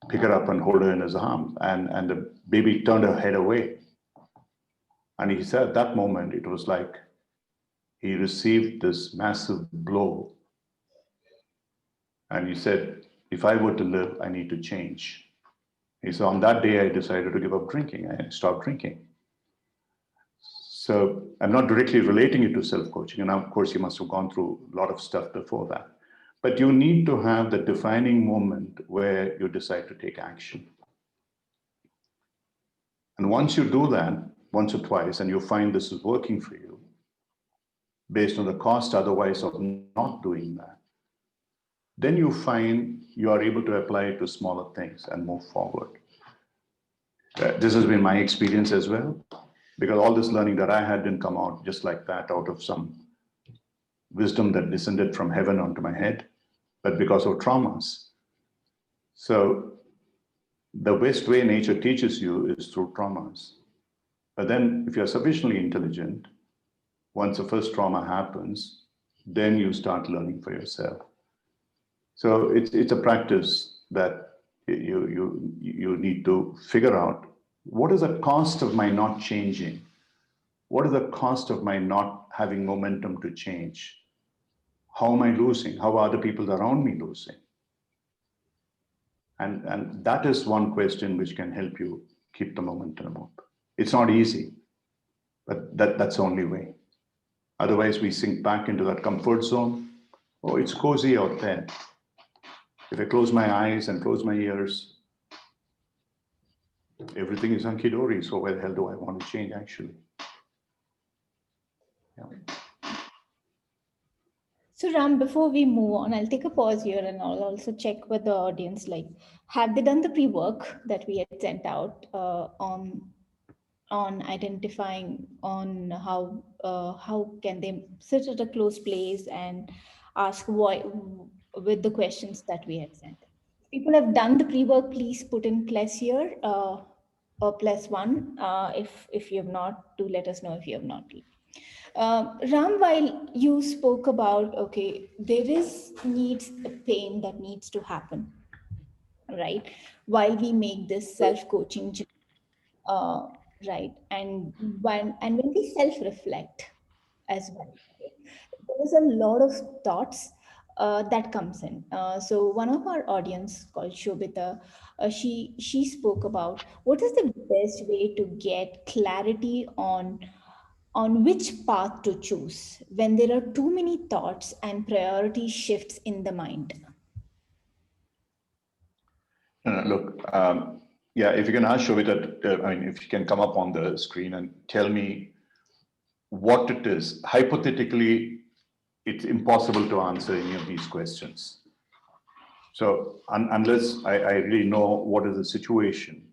pick her up and hold her in his arms, and the baby turned her head away. And he said at that moment, it was like he received this massive blow. And he said, if I were to live, I need to change. He said, on that day, I decided to give up drinking. I stopped drinking. So I'm not directly relating it to self-coaching. And of course, you must have gone through a lot of stuff before that. But you need to have the defining moment where you decide to take action. And once you do that, once or twice, and you find this is working for you, based on the cost otherwise of not doing that, then you find you are able to apply it to smaller things and move forward. This has been my experience as well, because all this learning that I had didn't come out just like that out of some wisdom that descended from heaven onto my head, but because of traumas. So the best way nature teaches you is through traumas. But then if you're sufficiently intelligent, once the first trauma happens, then you start learning for yourself. So it's a practice that you need to figure out, what is the cost of my not changing? What is the cost of my not having momentum to change? How am I losing? How are the people around me losing? And that is one question which can help you keep the momentum up. It's not easy, but that's the only way. Otherwise, we sink back into that comfort zone. Oh, it's cozy out there. If I close my eyes and close my ears, everything is hunky-dory. So where the hell do I want to change, actually? Yeah. So Ram, before we move on, I'll take a pause here and I'll also check with the audience, like, have they done the pre-work that we had sent out on identifying on how can they sit at a close place and ask why with the questions that we had sent. People have done the pre-work, please put in plus here or +1 if you have not, to let us know if you have not. Ram, while you spoke about, okay, there is needs a pain that needs to happen, right? While we make this self-coaching, uh, right? And when we self-reflect as well, okay, there is a lot of thoughts that comes in. So one of our audience called Shobita, she spoke about what is the best way to get clarity on which path to choose when there are too many thoughts and priority shifts in the mind. Look, yeah, if you can ask Shobita, I mean, if you can come up on the screen and tell me what it is. Hypothetically, it's impossible to answer any of these questions. So unless I really know what is the situation,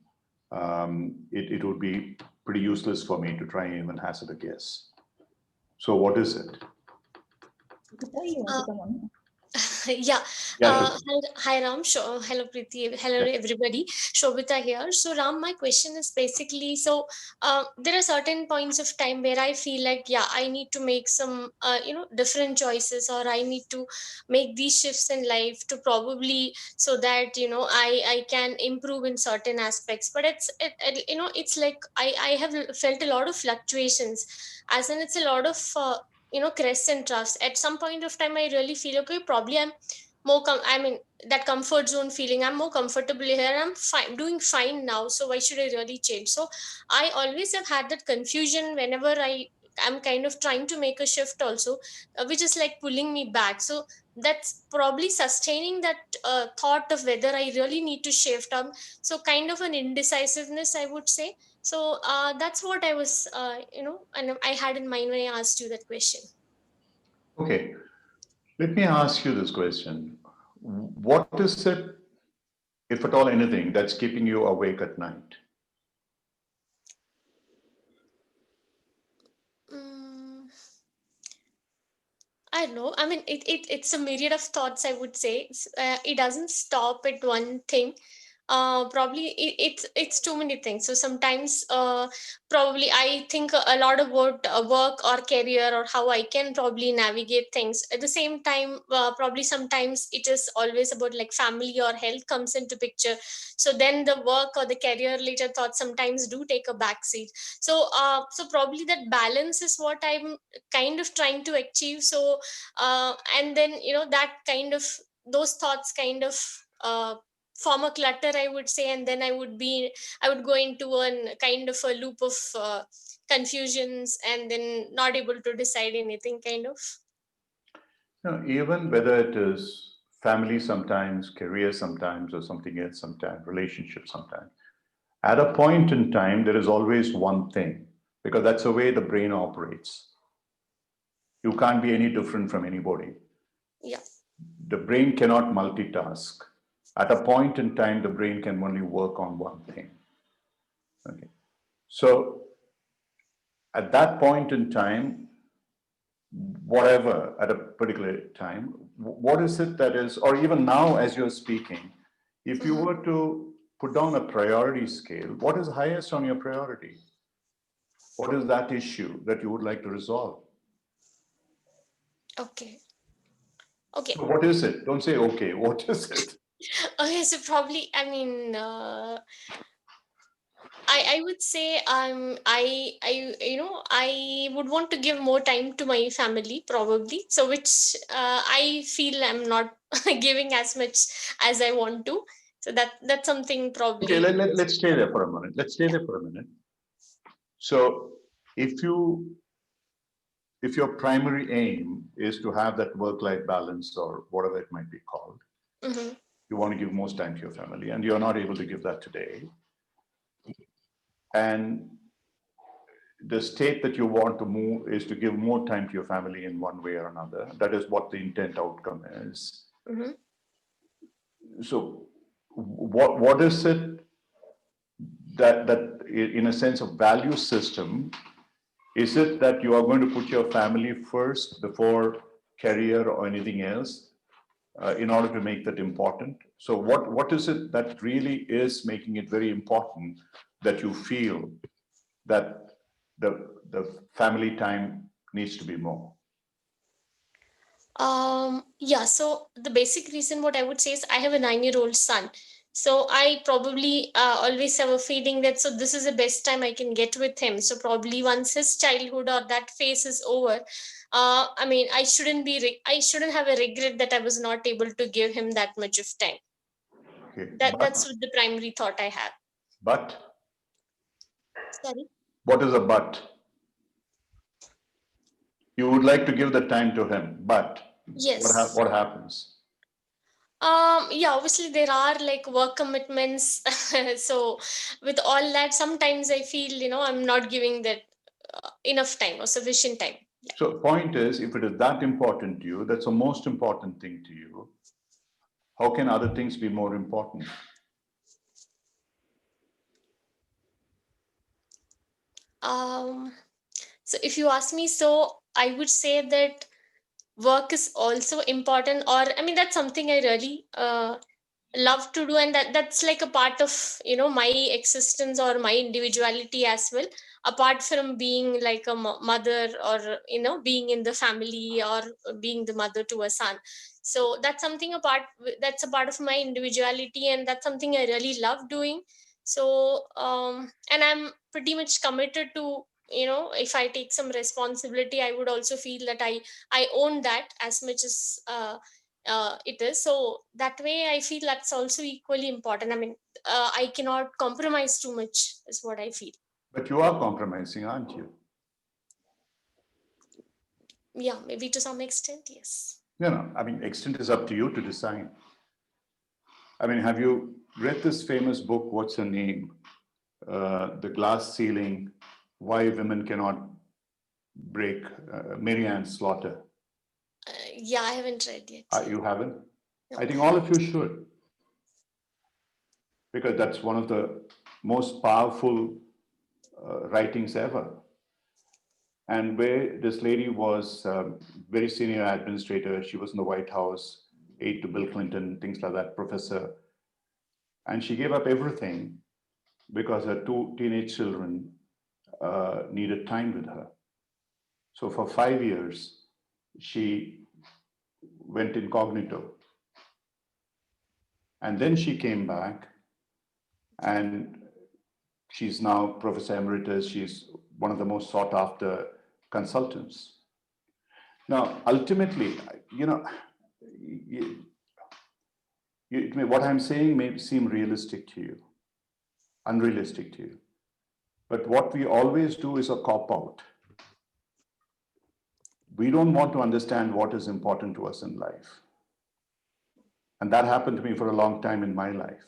it would be pretty useless for me to try and even hazard a guess. So what is it? You want to come on? Yeah. Yeah, Hi Ram. Hello Preeti. Hello everybody. Shobita here. So Ram, my question is basically, so there are certain points of time where I feel like, yeah, I need to make some, different choices, or I need to make these shifts in life to probably, so that, I can improve in certain aspects. But it's like I have felt a lot of fluctuations, as in it's a lot of, crests and troughs. At some point of time I really feel, okay, probably I'm I mean, that comfort zone feeling, I'm more comfortable here, I'm fine, doing fine now, so why should I really change? So I always have had that confusion whenever I'm kind of trying to make a shift also, which is like pulling me back. So that's probably sustaining that thought of whether I really need to shift. So kind of an indecisiveness, I would say. So that's what I was, and I had in mind when I asked you that question. Okay, let me ask you this question. What is it, if at all anything, that's keeping you awake at night? Mm, I don't know. I mean, it's a myriad of thoughts, I would say. It doesn't stop at one thing. probably it's too many things. So sometimes probably I think a lot about work or career, or how I can probably navigate things. At the same time, probably sometimes it is always about like family or health comes into picture. So then the work or the career related thoughts sometimes do take a backseat. So so probably that balance is what I'm kind of trying to achieve. So and then that kind of, those thoughts kind of form a clutter, I would say, and then I would go into a kind of a loop of confusions, and then not able to decide anything, kind of. Even whether it is family sometimes, career sometimes, or something else sometimes, relationship sometimes, at a point in time, there is always one thing, because that's the way the brain operates. You can't be any different from anybody. Yeah. The brain cannot multitask. At a point in time, the brain can only work on one thing. Okay. So at that point in time, whatever, at a particular time, what is it that is, or even now as you're speaking, if you were to put down a priority scale, what is highest on your priority? What is that issue that you would like to resolve? Okay. Okay. So what is it? Don't say okay. What is it? Okay, so probably, I mean, I would say I would want to give more time to my family, probably, so which I feel I'm not giving as much as I want to. So that's something Okay, probably. let's stay there for a minute. Let's stay there for a minute. So if your primary aim is to have that work-life balance, or whatever it might be called, Mm-hmm. you want to give most time to your family, and you're not able to give that today, and the state that you want to move is to give more time to your family in one way or another. That is what the intent outcome is. Mm-hmm. So what is it that in a sense of value system, is it that you are going to put your family first before career or anything else in order to make that important? So what is it that really is making it very important that you feel that the family time needs to be more? Yeah, so the basic reason what I would say is I have a 9-year-old son. So I probably always have a feeling that so this is the best time I can get with him. So probably once his childhood or that phase is over, I mean, I shouldn't have a regret that I was not able to give him that much of time. Okay, That's the primary thought I have. but Sorry. what is a but? You would like to give the time to him, but Yes. what happens? Yeah, obviously there are like work commitments. So with all that, sometimes I feel, I'm not giving that enough time or sufficient time. Yeah. So point is, if it is that important to you, that's the most important thing to you, how can other things be more important? Um, so if you ask me, so I would say that work is also important, or I mean, that's something I really love to do, and that's like a part of my existence or my individuality as well, apart from being like a mother, or being in the family, or being the mother to a son. So that's something that's a part of my individuality, and that's something I really love doing. So and I'm pretty much committed to, if I take some responsibility, I would also feel that I own that as much as it is. So that way I feel that's also equally important. I mean, I cannot compromise too much is what I feel. But you are compromising, aren't you? Yeah, maybe to some extent, yes. I mean, extent is up to you to decide. I mean, have you read this famous book, what's her name? The Glass Ceiling, Why Women Cannot Break, Mary Ann Slaughter. Yeah, I haven't read yet. You haven't? No. I think all of you should, because that's one of the most powerful writings ever. And where this lady was very senior administrator, she was in the White House, aide to Bill Clinton, things like that, professor. And she gave up everything because her 2 teenage children needed time with her. So for 5 years, she went incognito. And then she came back, and she's now Professor Emeritus. She's one of the most sought after consultants. Now, ultimately, what I'm saying may seem realistic to you, unrealistic to you. But what we always do is a cop-out. We don't want to understand what is important to us in life. And that happened to me for a long time in my life.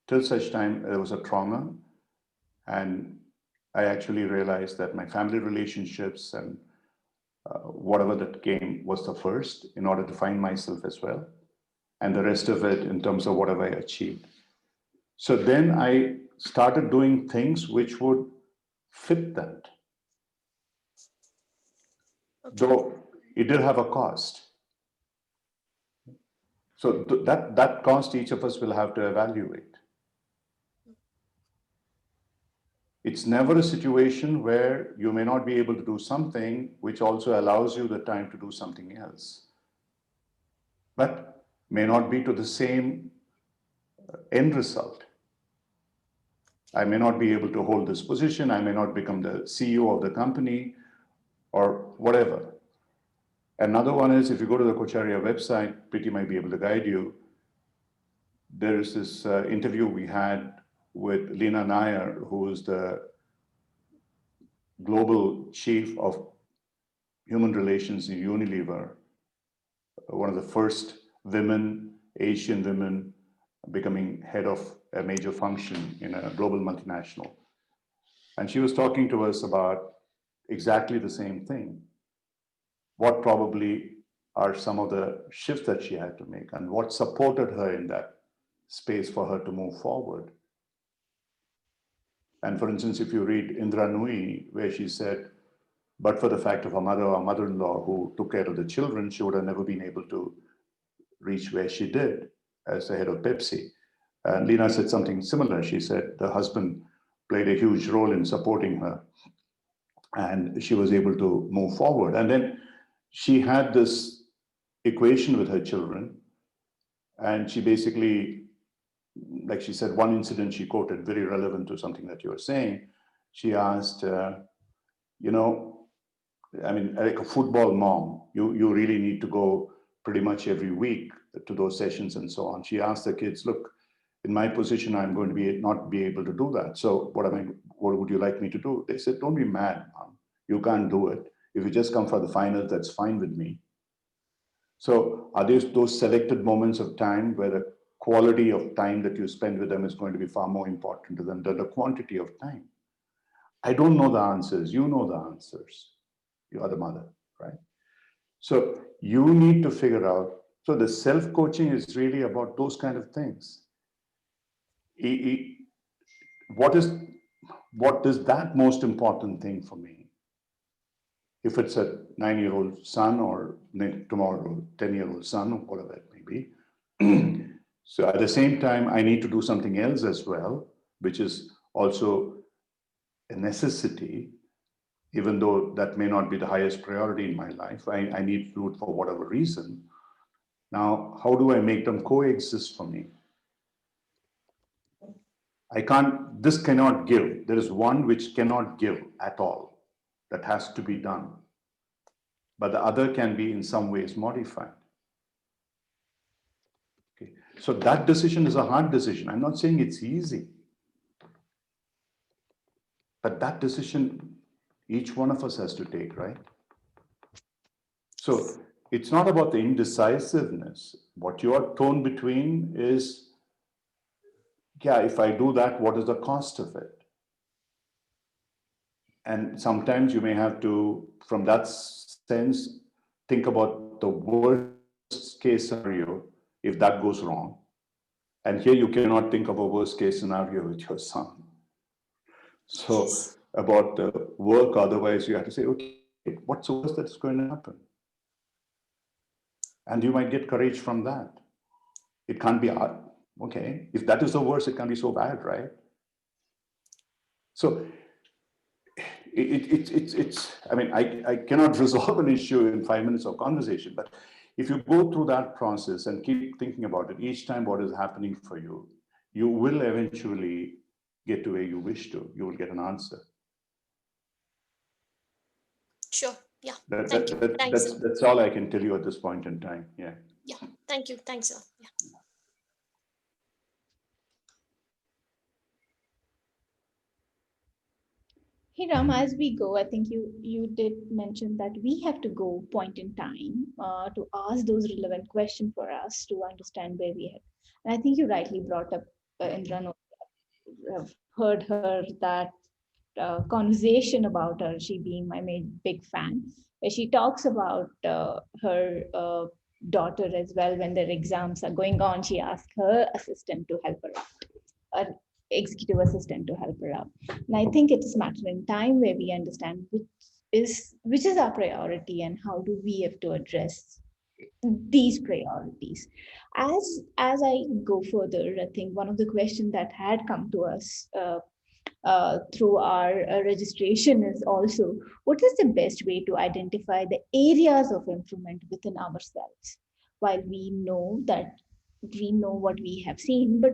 Till such time, there was a trauma, and I actually realized that my family relationships and whatever that came was the first in order to find myself as well. And the rest of it in terms of whatever I achieved. So then I started doing things which would fit that. Okay. Though it did have a cost. So that cost each of us will have to evaluate. It's never a situation where you may not be able to do something which also allows you the time to do something else. But may not be to the same end result. I may not be able to hold this position. I may not become the CEO of the company or whatever. Another one is, if you go to the Kocharya website, Preeti might be able to guide you. There's this interview we had with Lena Nair, who is the global chief of human relations in Unilever, one of the first women, Asian women, becoming head of a major function in a global multinational. And she was talking to us about exactly the same thing. What probably are some of the shifts that she had to make, and what supported her in that space for her to move forward. And for instance, if you read Indra Nooyi, where she said, but for the fact of her mother or mother-in-law who took care of the children, she would have never been able to reach where she did as the head of Pepsi. And Lena said something similar. She said the husband played a huge role in supporting her, and she was able to move forward. And then she had this equation with her children, and she basically, like she said, one incident she quoted, very relevant to something that you were saying. She asked, like a football mom, you really need to go pretty much every week to those sessions and so on. She asked the kids, look, in my position, I'm going to not be able to do that. So what would you like me to do? They said, don't be mad, Mom. You can't do it. If you just come for the finals, that's fine with me. So are there those selected moments of time where the quality of time that you spend with them is going to be far more important to them than the quantity of time? I don't know the answers. You know the answers. You are the mother, right? So you need to figure out. So the self-coaching is really about those kind of things. What is that most important thing for me? If it's a 9-year-old son or tomorrow 10-year-old son or whatever it may be. So at the same time, I need to do something else as well, which is also a necessity, even though that may not be the highest priority in my life. I need to do it for whatever reason. Now, how do I make them coexist for me? This cannot give. There is one which cannot give at all. That has to be done. But the other can be in some ways modified. Okay. So that decision is a hard decision. I'm not saying it's easy. But that decision, each one of us has to take, right? So it's not about the indecisiveness. What you are torn between is, yeah, if I do that, what is the cost of it? And sometimes you may have to, from that sense, think about the worst case scenario if that goes wrong. And here you cannot think of a worst case scenario with your son. So about the work, otherwise you have to say, okay, what's the worst that's going to happen? And you might get courage from that. It can't be Okay, if that is the worst, it can be so bad, right? So it's I mean, I cannot resolve an issue in 5 minutes of conversation, but if you go through that process and keep thinking about it each time what is happening for you, you will eventually get to where you wish to. You will get an answer. Sure. Yeah. That, Thank you. that, that, Thanks, that's sir. that's all I can tell you at this point in time. Yeah. Yeah. Thank you. Thanks, sir. Yeah. Hey Ram, as we go, I think you did mention that we have to go point in time to ask those relevant questions for us to understand where we are. And I think you rightly brought up Indra. I've heard her that conversation about her, she being my big fan, where she talks about her daughter as well. When their exams are going on, she asks her assistant to help her out, an executive assistant to help her out. And I think it's a matter in time where we understand which is our priority and how do we have to address these priorities. As I go further, I think one of the questions that had come to us through our registration is also, what is the best way to identify the areas of improvement within ourselves? While we know what we have seen, but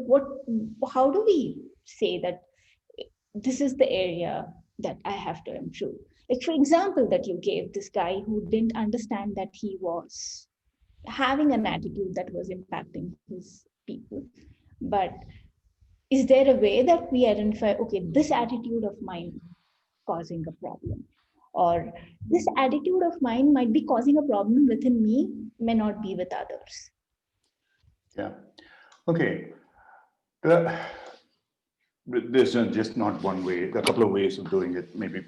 how do we say that this is the area that I have to improve? Like, for example, that you gave this guy who didn't understand that he was having an attitude that was impacting his people. But is there a way that we identify, okay, this attitude of mine causing a problem, or this attitude of mine might be causing a problem within me, may not be with others? Yeah. Okay. There's just not one way. There are a couple of ways of doing it, maybe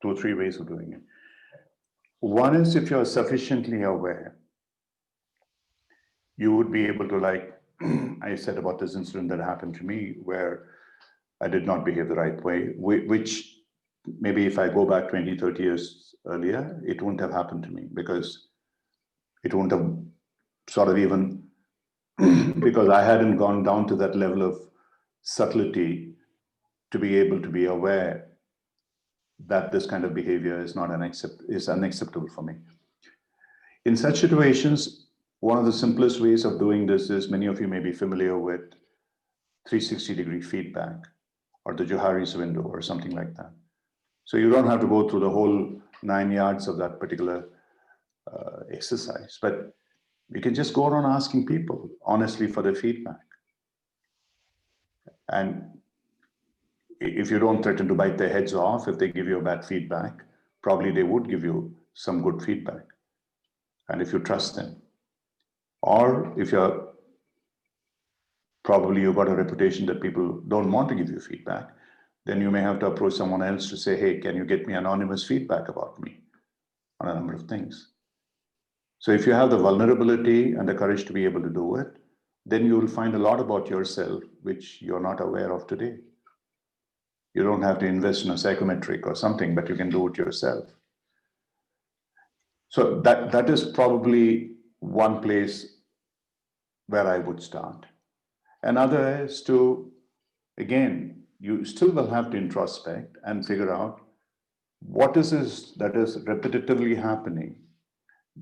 2 or 3 ways of doing it. One is, if you're sufficiently aware, you would be able to, like I said about this incident that happened to me where I did not behave the right way, which maybe if I go back 20, 30 years earlier, it wouldn't have happened to me, because it wouldn't have sort of even, because I hadn't gone down to that level of subtlety to be able to be aware that this kind of behavior is unacceptable for me. In such situations, one of the simplest ways of doing this is, many of you may be familiar with 360-degree feedback or the Johari's window or something like that. So you don't have to go through the whole 9 yards of that particular exercise, but you can just go around asking people honestly for their feedback. And if you don't threaten to bite their heads off, if they give you a bad feedback, probably they would give you some good feedback. And if you trust them, or if you've got a reputation that people don't want to give you feedback, then you may have to approach someone else to say, hey, can you get me anonymous feedback about me on a number of things? So if you have the vulnerability and the courage to be able to do it, then you will find a lot about yourself which you're not aware of today. You don't have to invest in a psychometric or something, but you can do it yourself. So that is probably one place where I would start. Another is to, again, you still will have to introspect and figure out what is this that is repetitively happening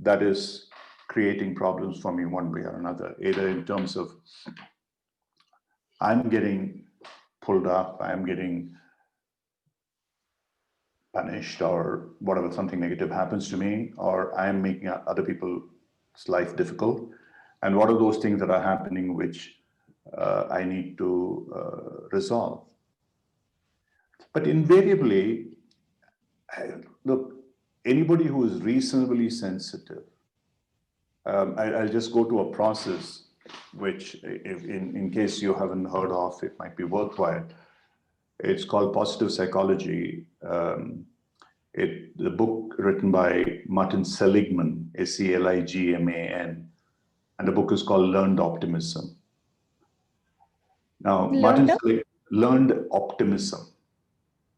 that is creating problems for me one way or another, either in terms of I'm getting pulled up, I'm getting punished, or whatever, something negative happens to me, or I'm making other people's life difficult. And what are those things that are happening which I need to resolve? But invariably, look, anybody who is reasonably sensitive, I'll just go to a process which, in case you haven't heard of, it might be worthwhile. It's called Positive Psychology. The book written by Martin Seligman, Seligman, and the book is called Learned Optimism. Now, Martin Seligman, Learned Optimism.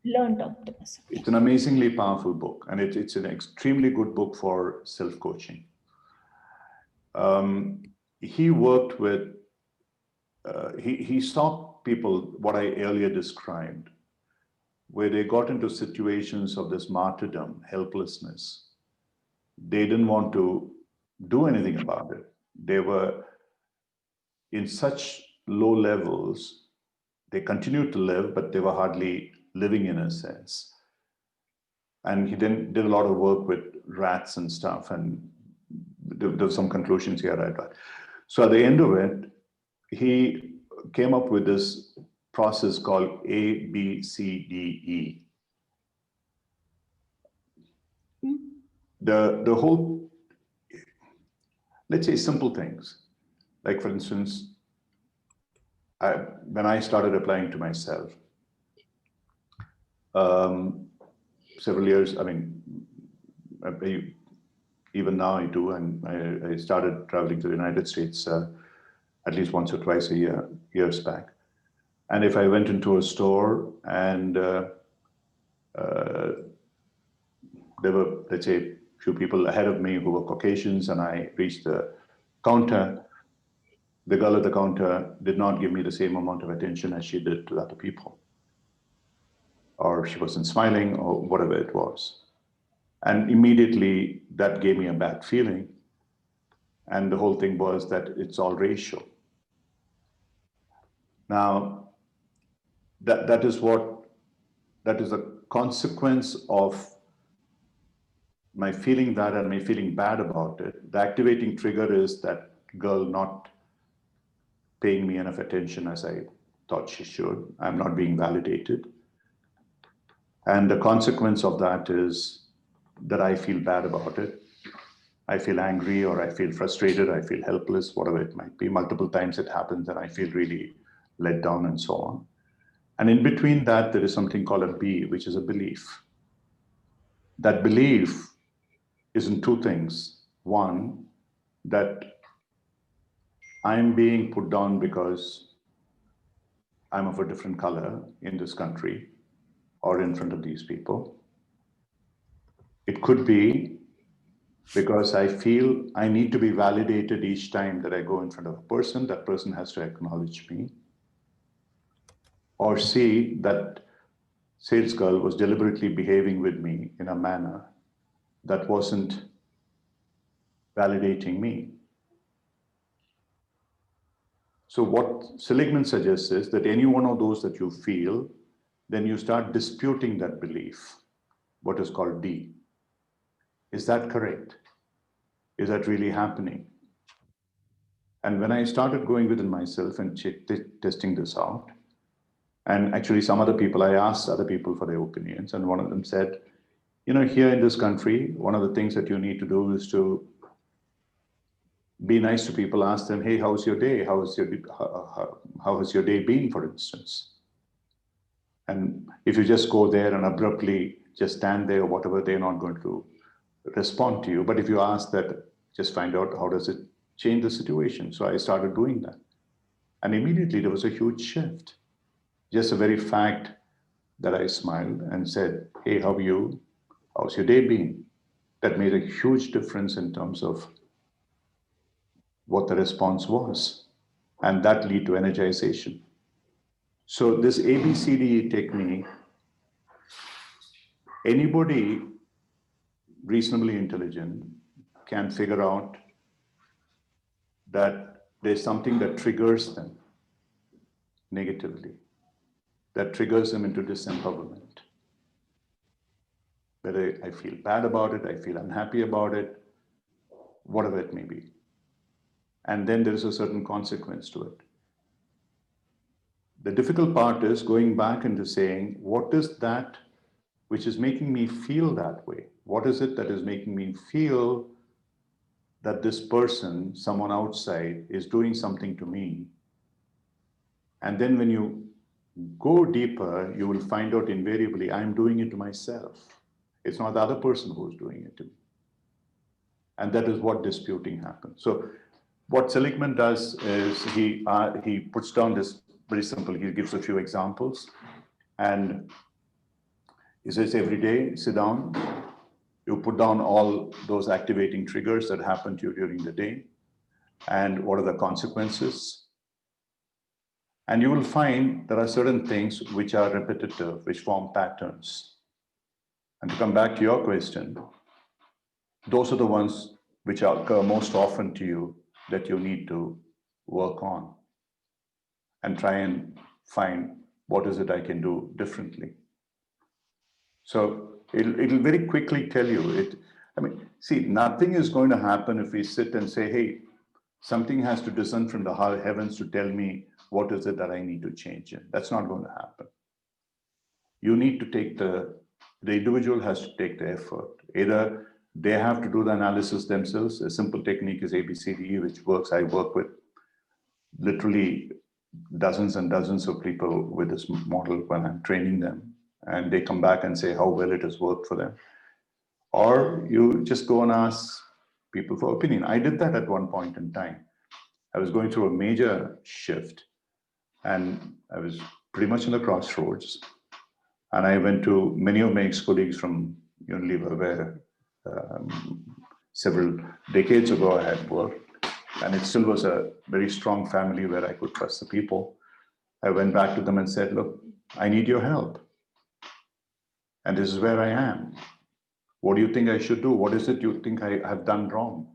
Learned Optimism. It's an amazingly powerful book, and it's an extremely good book for self-coaching. He worked with he saw people, what I earlier described, where they got into situations of this martyrdom, helplessness. They didn't want to do anything about it. They were in such low levels, they continued to live, but they were hardly living in a sense. And he then did a lot of work with rats and stuff, and there were some conclusions he had read. So at the end of it, he came up with this process called ABCDE. The whole, let's say simple things, like for instance, when I started applying to myself, several years, I mean, even now I do, and I started traveling to the United States at least once or twice a year, years back. And if I went into a store and there were, let's say, a few people ahead of me who were Caucasians, and I reached the counter, the girl at the counter did not give me the same amount of attention as she did to other people. Or she wasn't smiling, or whatever it was. And immediately that gave me a bad feeling. And the whole thing was that it's all racial. Now, that is a consequence of my feeling that and my feeling bad about it. The activating trigger is that girl not paying me enough attention as I thought she should. I'm not being validated. And the consequence of that is that I feel bad about it. I feel angry, or I feel frustrated, I feel helpless, whatever it might be. Multiple times it happens and I feel really let down and so on. And in between that, there is something called a B, which is a belief. That belief is in two things. One, that I'm being put down because I'm of a different color in this country or in front of these people. It could be because I feel I need to be validated each time that I go in front of a person. That person has to acknowledge me. Or C, that sales girl was deliberately behaving with me in a manner that wasn't validating me. So what Seligman suggests is that any one of those that you feel, then you start disputing that belief, what is called D. Is that correct? Is that really happening? And when I started going within myself and testing this out, and actually some other people, I asked other people for their opinions, and one of them said, you know, here in this country, one of the things that you need to do is to be nice to people, ask them, hey, how's your day? How has your day been, for instance? And if you just go there and abruptly just stand there or whatever, they're not going to respond to you. But if you ask that, just find out how does it change the situation. So I started doing that. And immediately there was a huge shift. Just the very fact that I smiled and said, hey, how are you? How's your day been? That made a huge difference in terms of what the response was. And that led to energization. So this ABCDE technique, anybody reasonably intelligent can figure out that there's something that triggers them negatively, that triggers them into disempowerment. Whether I feel bad about it, I feel unhappy about it, whatever it may be. And then there is a certain consequence to it. The difficult part is going back into saying, what is that which is making me feel that way? What is it that is making me feel that this person, someone outside, is doing something to me? And then when you go deeper, you will find out invariably, I'm doing it to myself. It's not the other person who's doing it to me. And that is what disputing happens. So what Seligman does is he puts down this very simple, he gives a few examples. And he says every day, sit down, you put down all those activating triggers that happen to you during the day, and what are the consequences. And you will find there are certain things which are repetitive, which form patterns. And to come back to your question, those are the ones which occur most often to you that you need to work on and try and find what is it I can do differently. So it'll very quickly tell you it. I mean, see, nothing is going to happen if we sit and say, hey, something has to descend from the heavens to tell me what is it that I need to change in. That's not going to happen. You need to take the individual has to take the effort. Either they have to do the analysis themselves. A simple technique is ABCDE, which works. I work with literally dozens and dozens of people with this model when I'm training them, and they come back and say how well it has worked for them. Or you just go and ask people for opinion. I did that at one point in time. I was going through a major shift, and I was pretty much in the crossroads. And I went to many of my ex-colleagues from Unilever, where several decades ago I had worked. And it still was a very strong family where I could trust the people. I went back to them and said, look, I need your help. And this is where I am. What do you think I should do? What is it you think I have done wrong?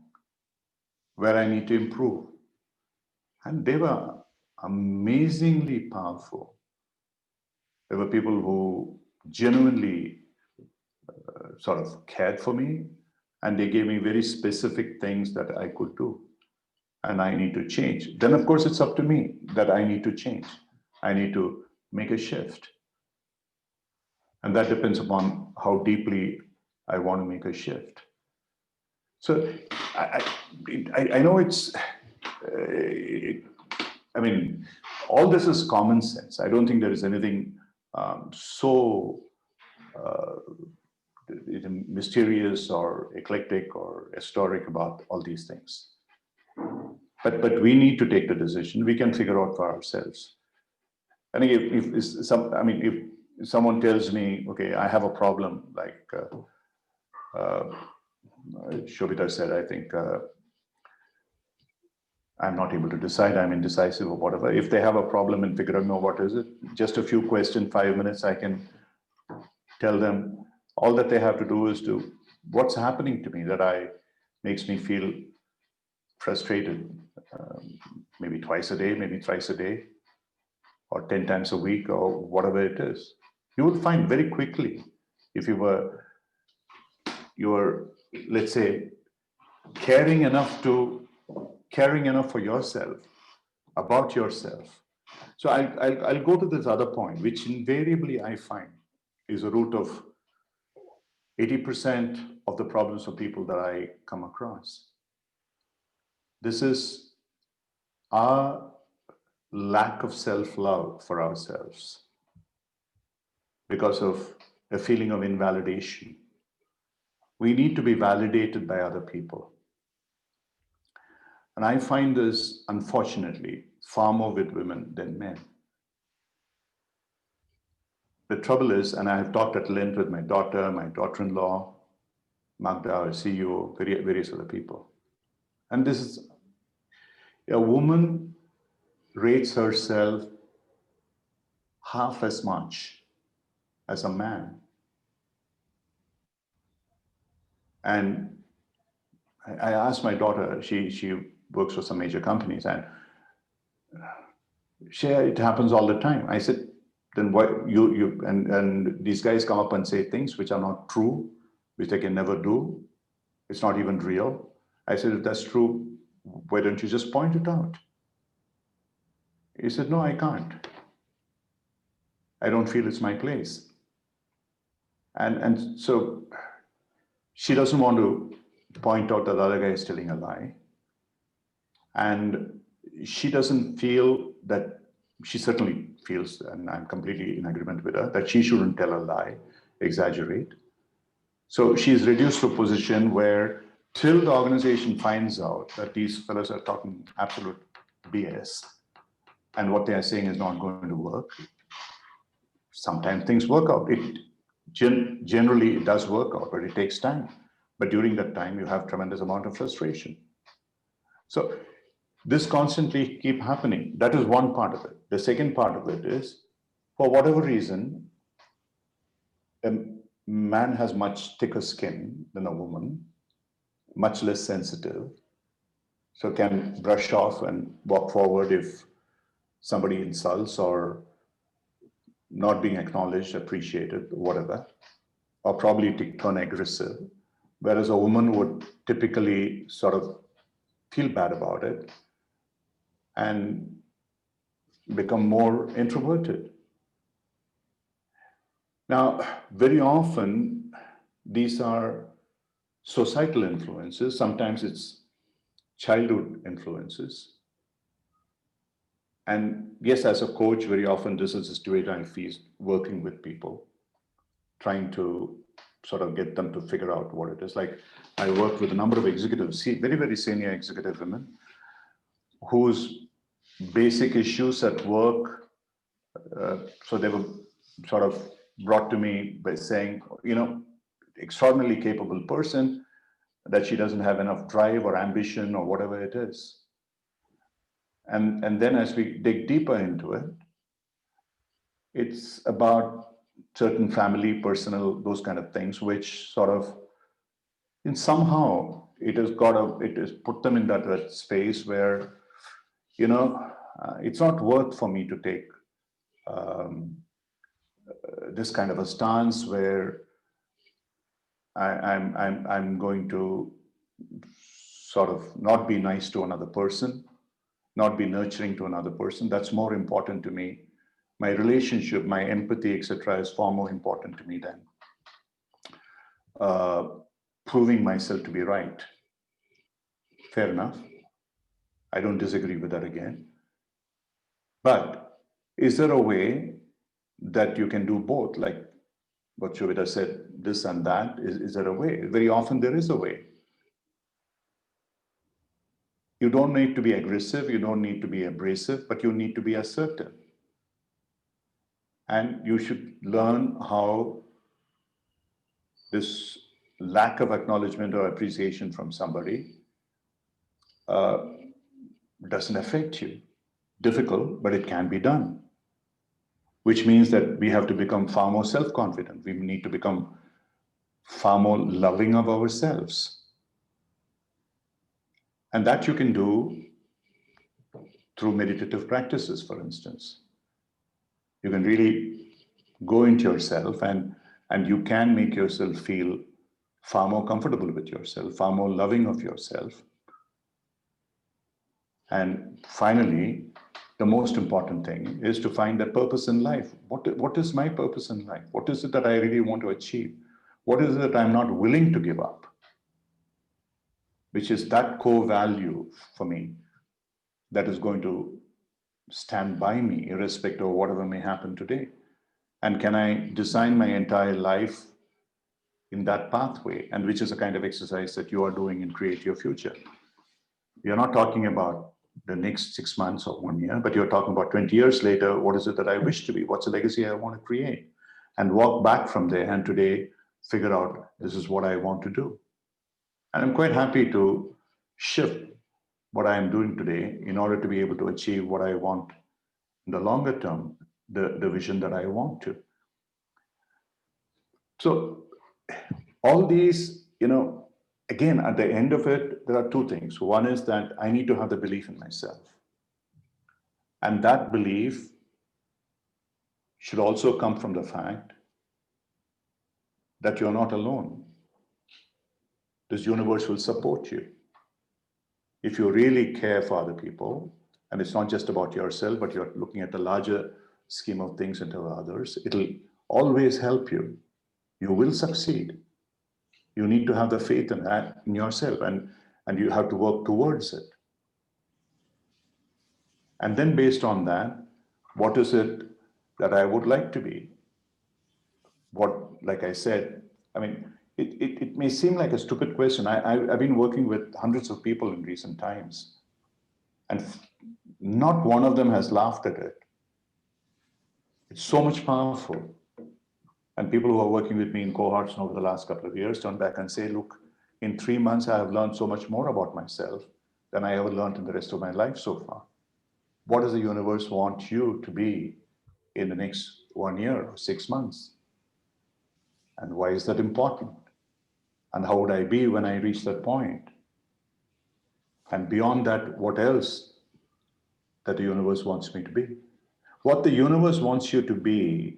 Where I need to improve? And they were amazingly powerful. There were people who genuinely sort of cared for me, and they gave me very specific things that I could do. And I need to change. Then, of course, it's up to me that I need to change. I need to make a shift. And that depends upon how deeply I want to make a shift. So I know it's, I mean, all this is common sense. I don't think there is anything so mysterious or eclectic or historic about all these things. But we need to take the decision. We can figure out for ourselves. I think if someone tells me, okay, I have a problem, like Shobita said, I think I'm not able to decide, I'm indecisive or whatever. If they have a problem and figuring out what is it, just a few questions, 5 minutes, I can tell them all that they have to do is to what's happening to me that makes me feel frustrated, maybe twice a day, maybe thrice a day, or 10 times a week, or whatever it is. You will find very quickly if you're, let's say, caring enough for yourself, about yourself. So I'll go to this other point, which invariably I find is a root of 80% of the problems of people that I come across. This is our lack of self-love for ourselves because of a feeling of invalidation. We need to be validated by other people. And I find this, unfortunately, far more with women than men. The trouble is, and I have talked at length with my daughter-in-law, Magda, our CEO, various other people. And this is, a woman rates herself half as much as a man. And I asked my daughter, she works for some major companies, and it happens all the time. I said, then why and these guys come up and say things which are not true, which they can never do. It's not even real. I said, if that's true, why don't you just point it out? He said, no, I can't. I don't feel it's my place. And so she doesn't want to point out that the other guy is telling a lie. And she doesn't feel that, she certainly feels, and I'm completely in agreement with her, that she shouldn't tell a lie, exaggerate. So she's reduced to a position where till the organization finds out that these fellows are talking absolute BS and what they are saying is not going to work, sometimes things work out. Generally, it does work out, but it takes time. But during that time, you have tremendous amount of frustration. So this constantly keep happening. That is one part of it. The second part of it is, for whatever reason, a man has much thicker skin than a woman, much less sensitive, so can brush off and walk forward if somebody insults or not being acknowledged, appreciated, whatever, or probably turn aggressive. Whereas a woman would typically sort of feel bad about it and become more introverted. Now, very often, these are societal influences. Sometimes it's childhood influences. And yes, as a coach, very often this is the situation I face working with people, trying to sort of get them to figure out what it is. Like I worked with a number of executives, very, very senior executive women, whose basic issues at work, so they were sort of brought to me by saying, extraordinarily capable person, that she doesn't have enough drive or ambition or whatever it is. And then as we dig deeper into it, it's about certain family, personal, those kind of things, which sort of, in somehow, it has put them in that space where, it's not worth for me to take this kind of a stance where I'm going to sort of not be nice to another person, not be nurturing to another person. That's more important to me. My relationship, my empathy, etc., is far more important to me than proving myself to be right. Fair enough. I don't disagree with that again. But is there a way that you can do both? Like what Shobita said, this and that, is there a way? Very often there is a way. You don't need to be aggressive, you don't need to be abrasive, but you need to be assertive. And you should learn how this lack of acknowledgement or appreciation from somebody doesn't affect you. Difficult, but it can be done. Which means that we have to become far more self-confident. We need to become far more loving of ourselves. And that you can do through meditative practices, for instance. You can really go into yourself and you can make yourself feel far more comfortable with yourself, far more loving of yourself. And finally, the most important thing is to find that purpose in life. What is my purpose in life? What is it that I really want to achieve? What is it that I'm not willing to give up? Which is that core value for me that is going to stand by me irrespective of whatever may happen today. And can I design my entire life in that pathway? And which is a kind of exercise that you are doing in Create Your Future. You're not talking about the next 6 months or 1 year, but you're talking about 20 years later, what is it that I wish to be? What's the legacy I want to create? And walk back from there and today figure out this is what I want to do. And I'm quite happy to shift what I am doing today in order to be able to achieve what I want in the longer term, the vision that I want to. So all these, again, at the end of it, there are two things. One is that I need to have the belief in myself. And that belief should also come from the fact that you're not alone. This universe will support you. If you really care for other people, and it's not just about yourself, but you're looking at the larger scheme of things into others, it'll always help you. You will succeed. You need to have the faith in yourself, and you have to work towards it. And then based on that, what is it that I would like to be? Like I said, it may seem like a stupid question. I've been working with hundreds of people in recent times, and not one of them has laughed at it. It's so much powerful. And people who are working with me in cohorts over the last couple of years turn back and say, look, in 3 months, I have learned so much more about myself than I ever learned in the rest of my life so far. What does the universe want you to be in the next 1 year or 6 months? And why is that important? And how would I be when I reach that point? And beyond that, what else that the universe wants me to be? What the universe wants you to be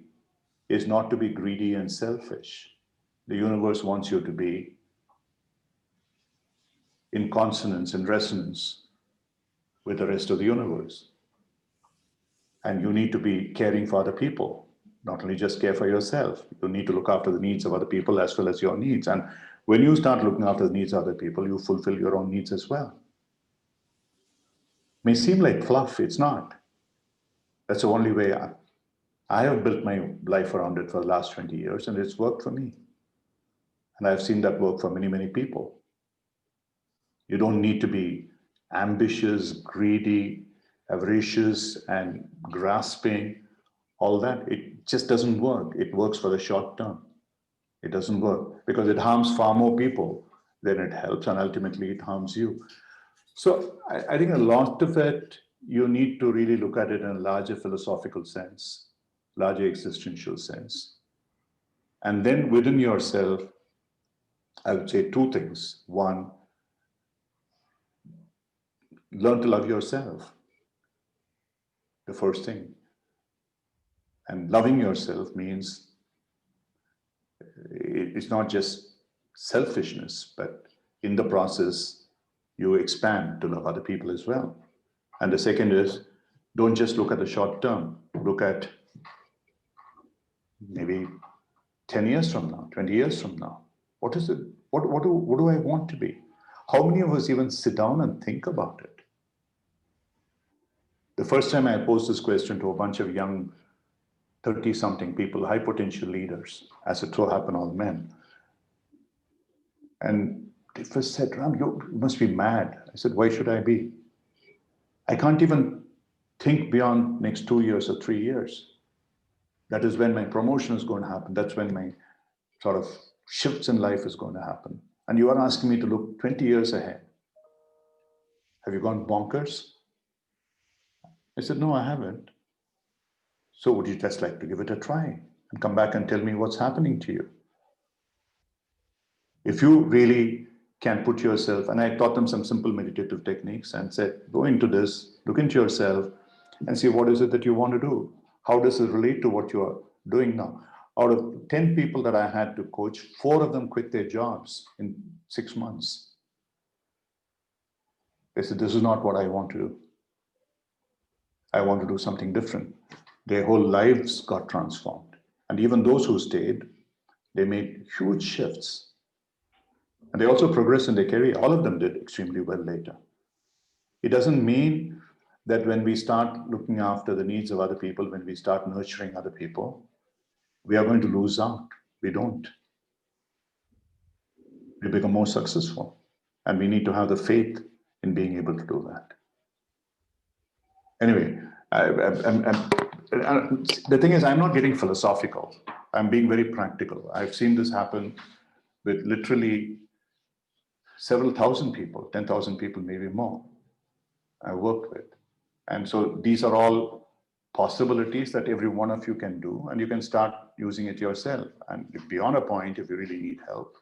is not to be greedy and selfish. The universe wants you to be in consonance and resonance with the rest of the universe. And you need to be caring for other people, not only just care for yourself. You need to look after the needs of other people as well as your needs. And when you start looking after the needs of other people, you fulfill your own needs as well. May seem like fluff, it's not. That's the only way I have built my life around it for the last 20 years, and it's worked for me. And I've seen that work for many, many people. You don't need to be ambitious, greedy, avaricious, and grasping, all that. It just doesn't work. It works for the short term. It doesn't work because it harms far more people than it helps, and ultimately it harms you. So I think a lot of it, you need to really look at it in a larger philosophical sense, larger existential sense. And then within yourself, I would say two things. One, learn to love yourself, the first thing. And loving yourself means it's not just selfishness, but in the process, you expand to love other people as well. And the second is, don't just look at the short term, look at maybe 10 years from now, 20 years from now. What is it? What do I want to be? How many of us even sit down and think about it? The first time I posed this question to a bunch of young 30-something people, high potential leaders, as it so happened, all men. And they first said, Ram, you must be mad. I said, why should I be? I can't even think beyond next 2 years or 3 years. That is when my promotion is going to happen. That's when my sort of shifts in life is going to happen. And you are asking me to look 20 years ahead. Have you gone bonkers? I said, no, I haven't. So would you just like to give it a try and come back and tell me what's happening to you? If you really can put yourself, and I taught them some simple meditative techniques and said, go into this, look into yourself and see what is it that you want to do? How does it relate to what you're doing now? Out of 10 people that I had to coach, 4 of them quit their jobs in 6 months. They said, this is not what I want to do. I want to do something different. Their whole lives got transformed. And even those who stayed, they made huge shifts. And they also progressed in their career. All of them did extremely well later. It doesn't mean that when we start looking after the needs of other people, when we start nurturing other people, we are going to lose out. We don't. We become more successful. And we need to have the faith in being able to do that. Anyway, the thing is, I'm not getting philosophical. I'm being very practical. I've seen this happen with literally several thousand people, 10,000 people, maybe more, I worked with. And so these are all possibilities that every one of you can do, and you can start using it yourself. And beyond a point, if you really need help,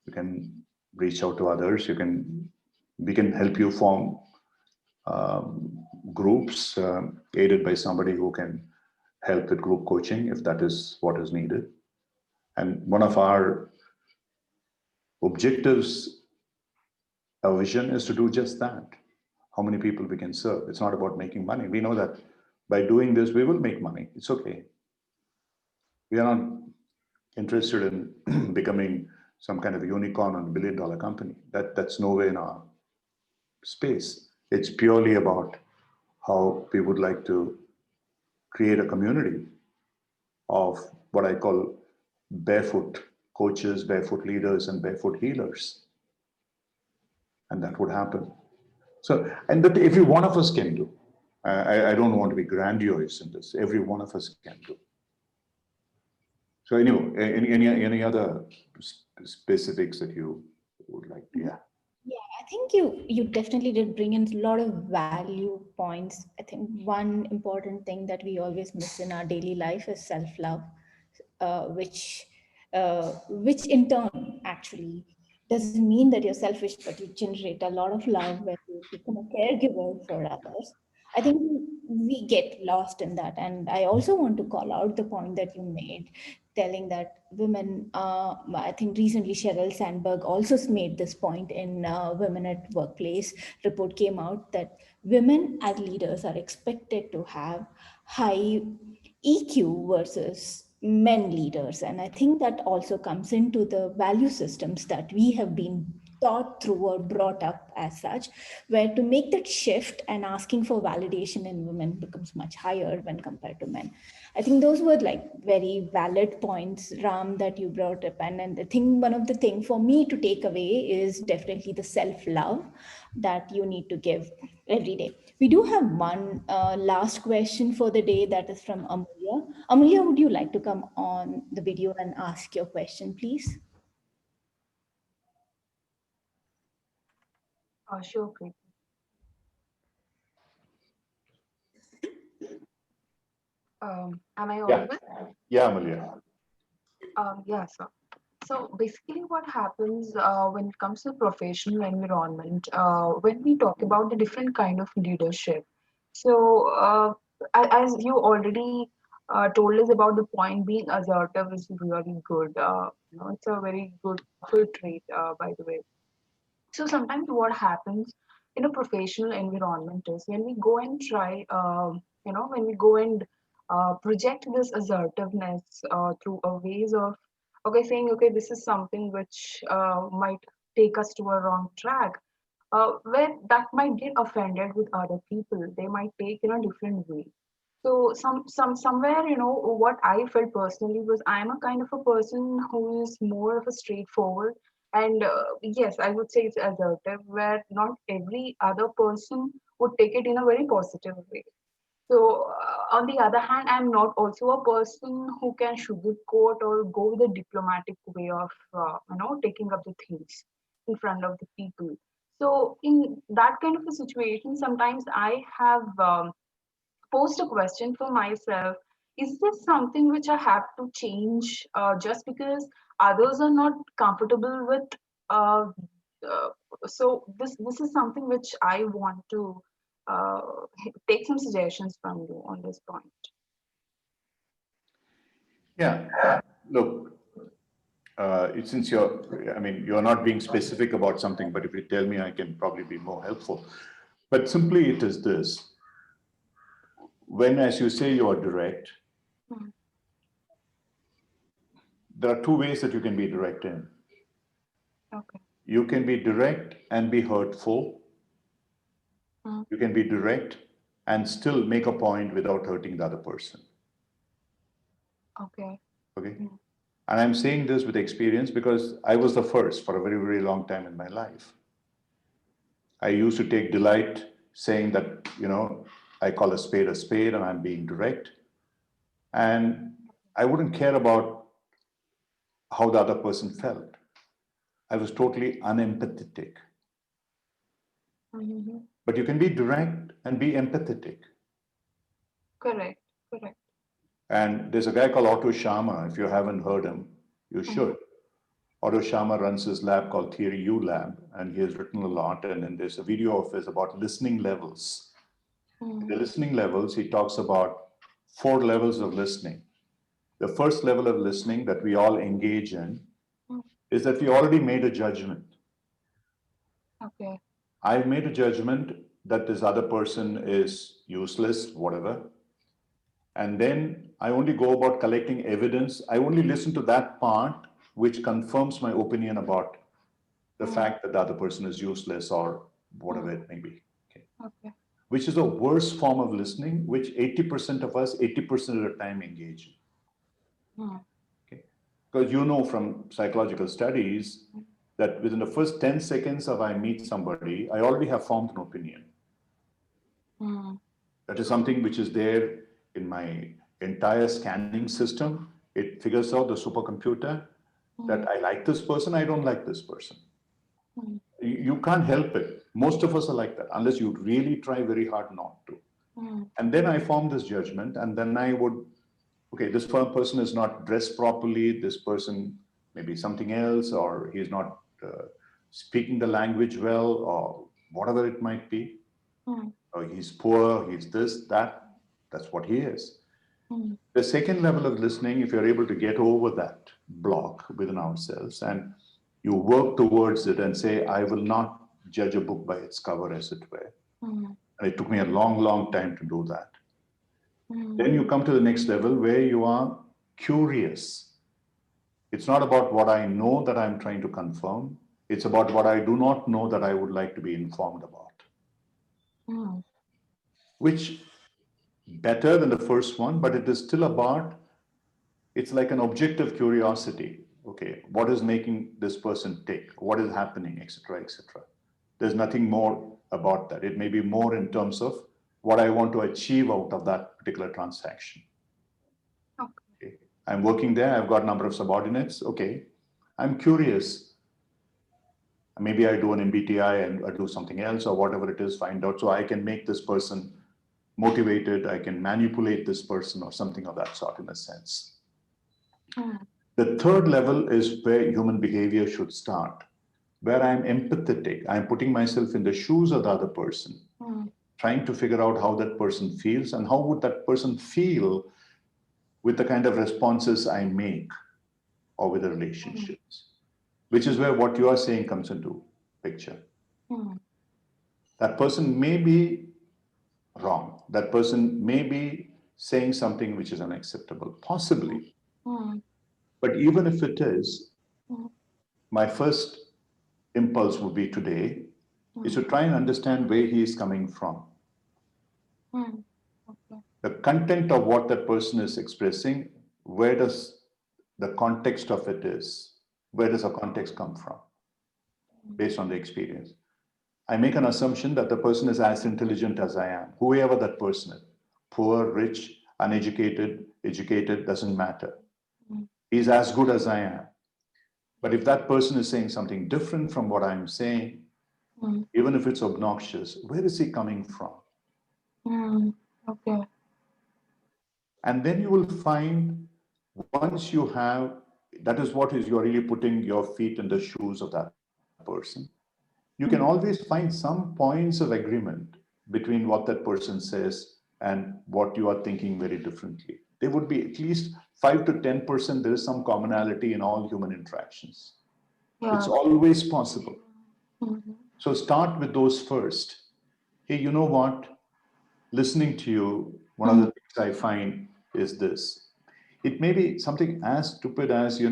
you can reach out to others. We can help you form groups aided by somebody who can help with group coaching if that is what is needed. And one of our objectives, our vision is to do just that. How many people we can serve. It's not about making money. We know that by doing this, we will make money. It's okay. We are not interested in becoming some kind of a unicorn on $1 billion company. That's nowhere in our space. It's purely about how we would like to create a community of what I call barefoot coaches, barefoot leaders, and barefoot healers. And that would happen. So, and that every one of us can do. I don't want to be grandiose in this. Every one of us can do. So anyway, any other specifics that you would like to? Yeah. Yeah, I think you definitely did bring in a lot of value points. I think one important thing that we always miss in our daily life is self-love, which in turn actually doesn't mean that you're selfish, but you generate a lot of love when you become a caregiver for others. I think we get lost in that. And I also want to call out the point that you made, telling that women, I think recently Sheryl Sandberg also made this point in Women at Workplace report came out that women as leaders are expected to have high EQ versus men leaders. And I think that also comes into the value systems that we have been taught through or brought up as such, where to make that shift and asking for validation in women becomes much higher when compared to men. I think those were like very valid points, Ram, that you brought up. And I think one of the things for me to take away is definitely the self-love that you need to give every day. We do have one last question for the day that is from Amulya. Amulya, would you like to come on the video and ask your question, please? Sure, Preeti. Am I audible? Yeah, Amelia. Yeah, sir. So basically, what happens when it comes to professional environment, when we talk about the different kind of leadership. So, as you already told us about the point, being assertive is really good. It's a very good trait, by the way. So sometimes what happens in a professional environment is when we go and try, when we go and project this assertiveness through a ways of, okay, saying, okay, this is something which might take us to a wrong track, where that might get offended with other people. They might take in a different way. So somewhere, what I felt personally was I'm a kind of a person who is more of a straightforward, and yes, I would say it's assertive, where not every other person would take it in a very positive way. So on the other hand, I'm not also a person who can sugarcoat or go with a diplomatic way of taking up the things in front of the people. So in that kind of a situation, sometimes I have posed a question for myself: is this something which I have to change just because others are not comfortable with? Uh, uh, so this is something which I want to uh, take some suggestions from you on this point. Yeah. Look, since you're not being specific about something, but if you tell me, I can probably be more helpful. But simply it is this. When, as you say, you are direct, there are two ways that you can be direct in. Okay. You can be direct and be hurtful. You can be direct and still make a point without hurting the other person. Okay. Okay. And I'm saying this with experience because I was the first for a very, very long time in my life. I used to take delight saying that, I call a spade and I'm being direct. And I wouldn't care about how the other person felt. I was totally unempathetic. But you can be direct and be empathetic. Correct. Correct. And there's a guy called Otto Scharmer. If you haven't heard him, you should. Otto Scharmer runs his lab called Theory U Lab, and he has written a lot. And then there's a video of his about listening levels. The listening levels, he talks about 4 levels of listening. The first level of listening that we all engage in is that we already made a judgment. Okay. I've made a judgment that this other person is useless, whatever. And then I only go about collecting evidence. I only listen to that part which confirms my opinion about the fact that the other person is useless or whatever it may be. Okay. Which is the worst form of listening, which 80% of us, 80% of the time engage in. Okay. Because from psychological studies that within the first 10 seconds of I meet somebody, I already have formed an opinion. That is something which is there in my entire scanning system. It figures out the supercomputer that I like this person, I don't like this person. You can't help it. Most of us are like that, unless you really try very hard not to. And then I formed this judgment, and then I would, okay, this person is not dressed properly, this person maybe something else, or he's not speaking the language well, or whatever it might be. Or he's poor, he's this, that, that's what he is. The second level of listening, if you're able to get over that block within ourselves and you work towards it and say, I will not judge a book by its cover, as it were. And it took me a long, long time to do that. Then you come to the next level where you are curious. It's not about what I know that I'm trying to confirm. It's about what I do not know that I would like to be informed about. Which better than the first one, but it is still about, it's like an objective curiosity. Okay, what is making this person tick? What is happening, etc., etc. There's nothing more about that. It may be more in terms of what I want to achieve out of that particular transaction. Okay. I'm working there. I've got a number of subordinates. Okay, I'm curious. Maybe I do an MBTI and I do something else or whatever it is, find out so I can make this person motivated, I can manipulate this person or something of that sort in a sense. The third level is where human behavior should start, where I'm empathetic. I'm putting myself in the shoes of the other person, trying to figure out how that person feels and how would that person feel with the kind of responses I make or with the relationships, which is where what you are saying comes into picture. That person may be wrong. That person may be saying something which is unacceptable, possibly. But even if it is, my first impulse would be today is to try and understand where he is coming from. The content of what that person is expressing, where does the context of it is? Where does the context come from? Based on the experience. I make an assumption that the person is as intelligent as I am, whoever that person is. Poor, rich, uneducated, educated, doesn't matter. He's as good as I am. But if that person is saying something different from what I'm saying, even if it's obnoxious, where is he coming from? Okay. And then you will find, once you have, that is what is, you're really putting your feet in the shoes of that person. You can always find some points of agreement between what that person says and what you are thinking very differently. There would be at least 5 to 10%, there is some commonality in all human interactions. Yeah. It's always possible. So start with those first. Hey, you know what? Listening to you, one of the things I find is this. It may be something as stupid as, you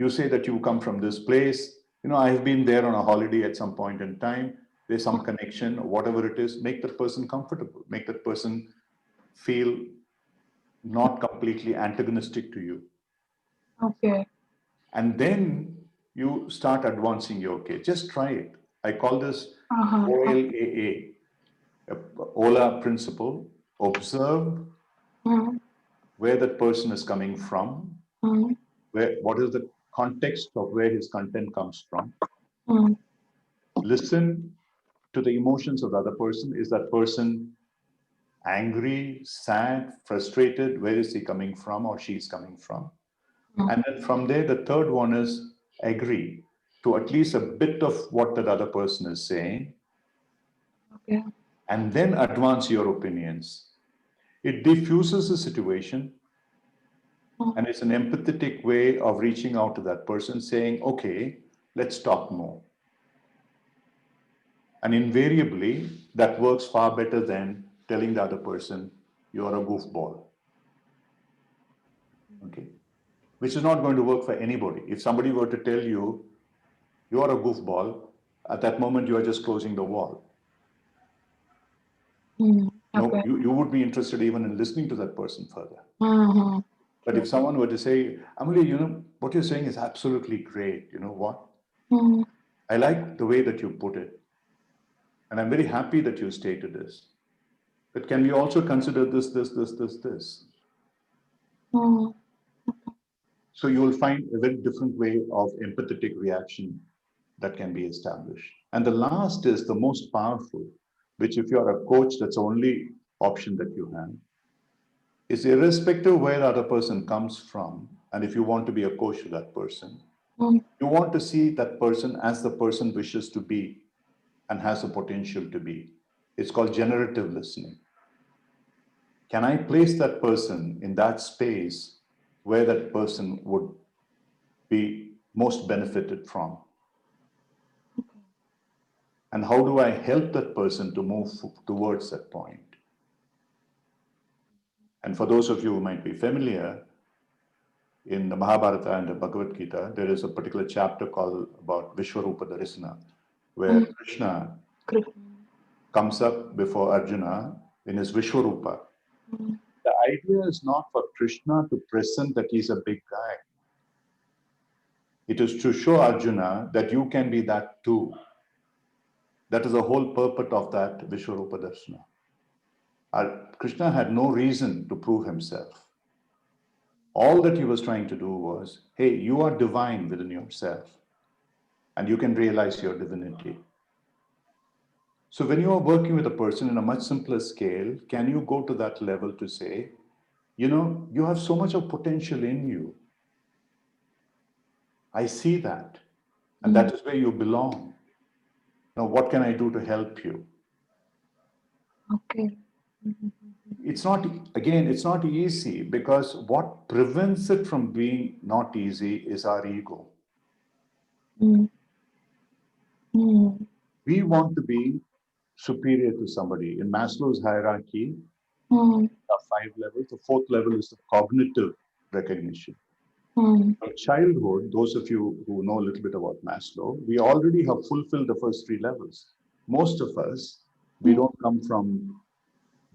say that you come from this place. I've been there on a holiday at some point in time. There's some connection or whatever it is. Make that person comfortable. Make that person feel not completely antagonistic to you. Okay. And then you start advancing your case. Just try it. I call this OLAA, OLA principle. Observe where that person is coming from, what is the context of where his content comes from. Listen to the emotions of the other person. Is that person angry, sad, frustrated? Where is he coming from or she is coming from? And then from there, the third one is agree to at least a bit of what that other person is saying. Okay. And then advance your opinions. It diffuses the situation. And it's an empathetic way of reaching out to that person saying, okay, let's talk more. And invariably, that works far better than telling the other person, you're a goofball. Okay. Which is not going to work for anybody. If somebody were to tell you, you're a goofball, at that moment, you are just closing the wall. Okay. No, you would be interested even in listening to that person further. But if someone were to say, Amuli, what you're saying is absolutely great. You know what? I like the way that you put it. And I'm very happy that you stated this. But can we also consider this? So you will find a very different way of empathetic reaction that can be established. And the last is the most powerful, which if you're a coach, that's the only option that you have, is irrespective of where the other person comes from. And if you want to be a coach to that person, you want to see that person as the person wishes to be and has the potential to be. It's called generative listening. Can I place that person in that space where that person would be most benefited from? And how do I help that person to move towards that point? And for those of you who might be familiar, in the Mahabharata and the Bhagavad Gita, there is a particular chapter called about Vishwarupa Darsana, where Krishna comes up before Arjuna in his Vishwarupa. The idea is not for Krishna to present that he's a big guy. It is to show Arjuna that you can be that too. That is the whole purpose of that Vishwarupa Darsana. Krishna had no reason to prove himself. All that he was trying to do was, hey, you are divine within yourself, and you can realize your divinity. So when you are working with a person in a much simpler scale, can you go to that level to say, you know, you have so much of potential in you. I see that, and that is where you belong. Now, what can I do to help you? Okay. It's not, again, it's not easy, because what prevents it from being not easy is our ego. We want to be superior to somebody. In Maslow's hierarchy, there are 5 levels. The 4th level is the cognitive recognition. From childhood, those of you who know a little bit about Maslow, we already have fulfilled the first 3 levels. Most of us, we don't come from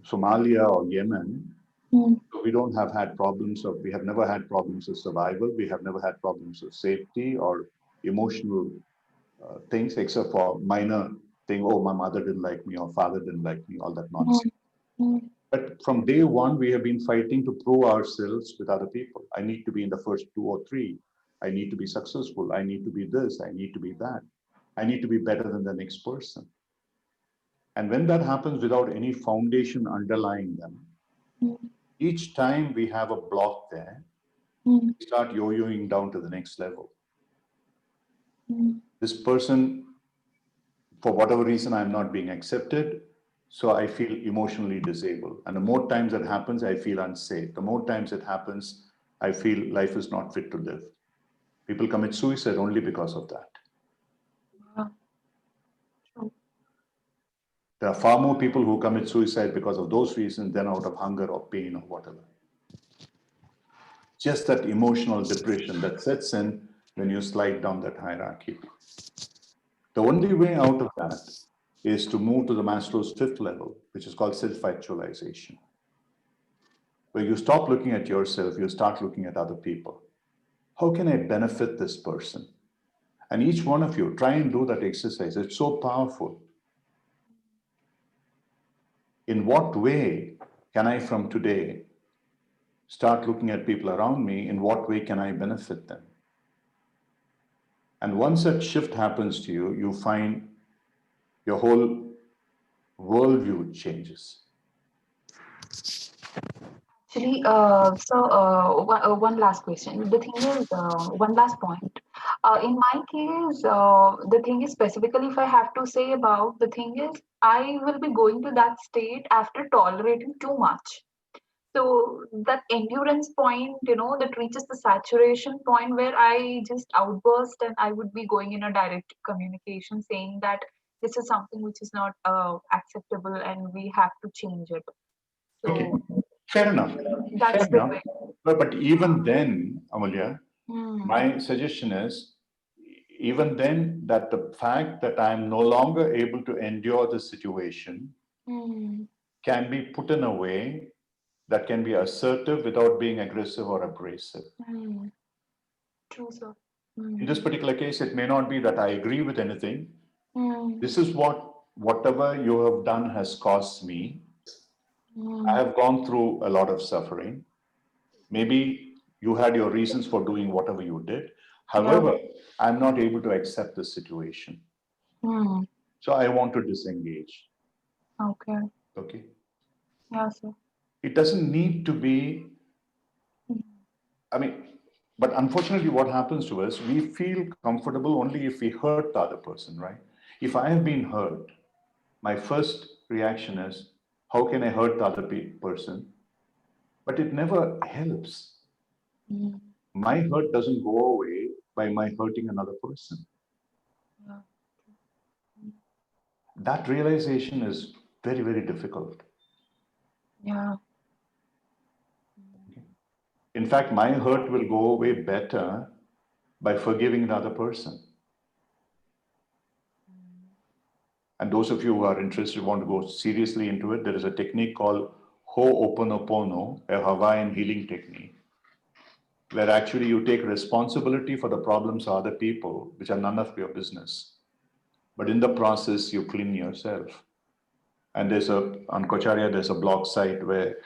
Somalia or Yemen. So we don't have had problems of, we have never had problems of survival. We have never had problems of safety or emotional things, except for minor thing, oh, my mother didn't like me or father didn't like me, all that nonsense. But from day one, we have been fighting to prove ourselves with other people. I need to be in the first 2 or 3. I need to be successful. I need to be this. I need to be that. I need to be better than the next person. And when that happens without any foundation underlying them, each time we have a block there, we start yo-yoing down to the next level. This person, for whatever reason, I'm not being accepted, so I feel emotionally disabled. And the more times that happens, I feel unsafe. The more times it happens, I feel life is not fit to live. People commit suicide only because of that. There are far more people who commit suicide because of those reasons than out of hunger or pain or whatever. Just that emotional depression that sets in when you slide down that hierarchy. The only way out of that is to move to the Maslow's 5th level, which is called self-actualization, where you stop looking at yourself, you start looking at other people. How can I benefit this person? And each one of you, try and do that exercise. It's so powerful. In what way can I, from today, start looking at people around me? In what way can I benefit them? And once that shift happens to you, you find your whole worldview changes. Actually, one last question. The thing is, one last point. In my case, the thing is specifically, if I have to say about the thing is, I will be going to that state after tolerating too much. So that endurance point, that reaches the saturation point where I just outburst and I would be going in a direct communication saying that this is something which is not acceptable and we have to change it. So Okay, fair enough. that's Fair the enough. way. But even then, Amulya, Hmm. my suggestion is, even then, that the fact that I'm no longer able to endure the situation can be put in a way that can be assertive without being aggressive or abrasive. True, sir. In this particular case, it may not be that I agree with anything. This is whatever you have done has caused me. I have gone through a lot of suffering. Maybe you had your reasons for doing whatever you did. However, I'm not able to accept the situation. Hmm. So I want to disengage. Okay. Okay. Yeah, sir. It doesn't need to be, I mean, but unfortunately, what happens to us, we feel comfortable only if we hurt the other person, right? If I have been hurt, my first reaction is, how can I hurt the other person? But it never helps. Hmm. My hurt doesn't go away by my hurting another person. Yeah. That realization is very, very difficult. Yeah. In fact, my hurt will go away better by forgiving the other person. And those of you who are interested, want to go seriously into it, there is a technique called Ho'oponopono, a Hawaiian healing technique, where actually you take responsibility for the problems of other people, which are none of your business. But in the process, you clean yourself. And on Kocharya, there's a blog site where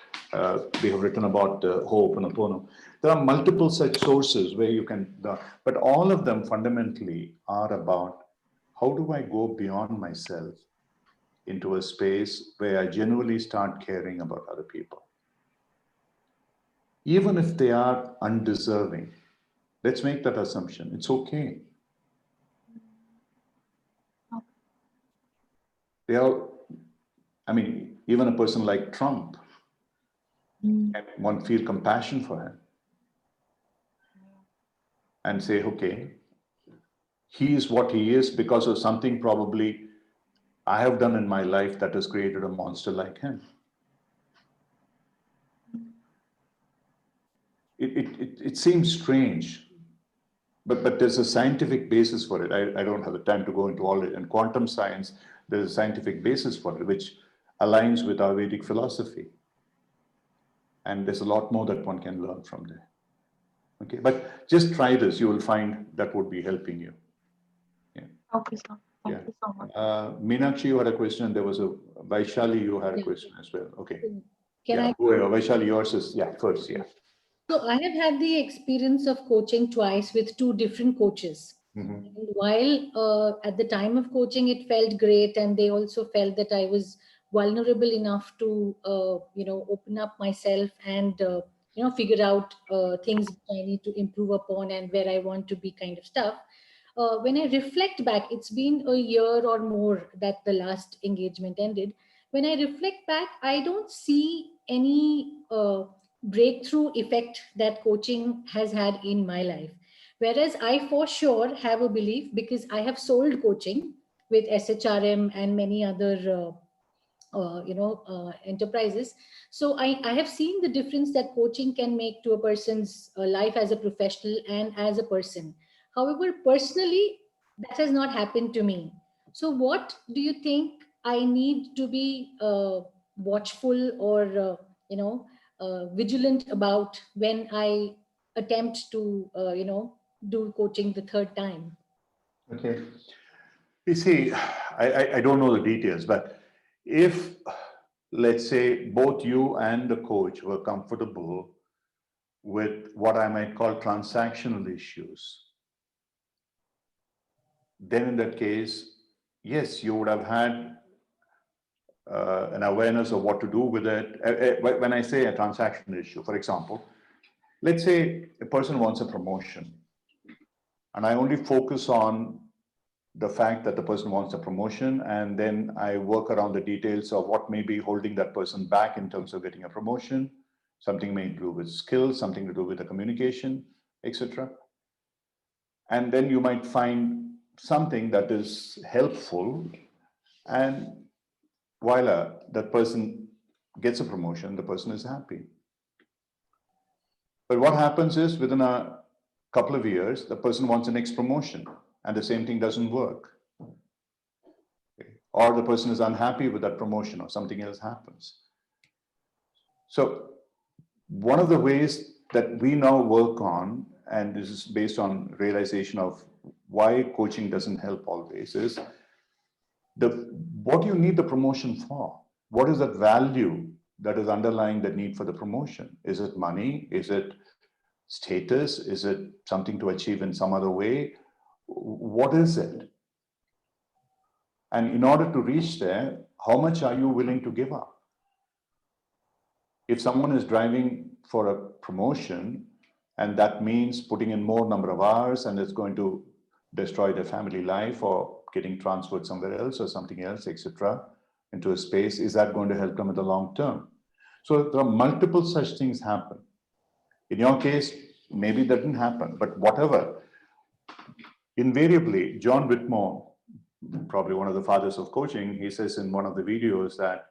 we have written about Ho'oponopono. There are multiple such sources where you can, but all of them fundamentally are about how do I go beyond myself into a space where I genuinely start caring about other people. Even if they are undeserving, let's make that assumption. It's okay. They are, I mean, even a person like Trump, can one feel compassion for him and say, okay, he is what he is because of something probably I have done in my life that has created a monster like him. It seems strange, but there's a scientific basis for it. I don't have the time to go into all it. In quantum science, there's a scientific basis for it, which aligns with our Vedic philosophy. And there's a lot more that one can learn from there. Okay, but just try this. You will find that would be helping you. Yeah. Okay, sir. Thank you so much. Meenakshi, you had a question. There was a Vaishali, you had a Yeah. question as well. Okay. Can Yeah. I? Whoever, Vaishali, yours is, yeah, first, yeah. So I have had the experience of coaching twice with two different coaches. Mhm. And while at the time of coaching, it felt great, and they also felt that I was vulnerable enough to, open up myself and, figure out things I need to improve upon and where I want to be, kind of stuff. When I reflect back, it's been a year or more that the last engagement ended. When I reflect back, I don't see any breakthrough effect that coaching has had in my life. Whereas I for sure have a belief, because I have sold coaching with SHRM and many other enterprises. So I have seen the difference that coaching can make to a person's life as a professional and as a person. However, personally, that has not happened to me. So what do you think I need to be watchful or vigilant about when I attempt to do coaching the third time? Okay. You see, I don't know the details, but if, let's say, both you and the coach were comfortable with what I might call transactional issues, then in that case, yes, you would have had an awareness of what to do with it. When I say a transactional issue, for example, let's say a person wants a promotion, and I only focus on the fact that the person wants a promotion, and then I work around the details of what may be holding that person back in terms of getting a promotion. Something may do with skills, something to do with the communication, etc. And then you might find something that is helpful, and voila, that person gets a promotion, the person is happy. But what happens is within a couple of years, the person wants the next promotion, and the same thing doesn't work. Or the person is unhappy with that promotion, or something else happens. So one of the ways that we now work on, and this is based on realization of why coaching doesn't help always, is what do you need the promotion for? What is that value that is underlying the need for the promotion? Is it money? Is it status? Is it something to achieve in some other way? What is it? And in order to reach there, how much are you willing to give up? If someone is driving for a promotion, and that means putting in more number of hours and it's going to destroy their family life or getting transferred somewhere else or something else, etc., into a space, is that going to help them in the long term? So there are multiple such things happen. In your case, maybe that didn't happen, but whatever. Invariably, John Whitmore, probably one of the fathers of coaching, he says in one of the videos that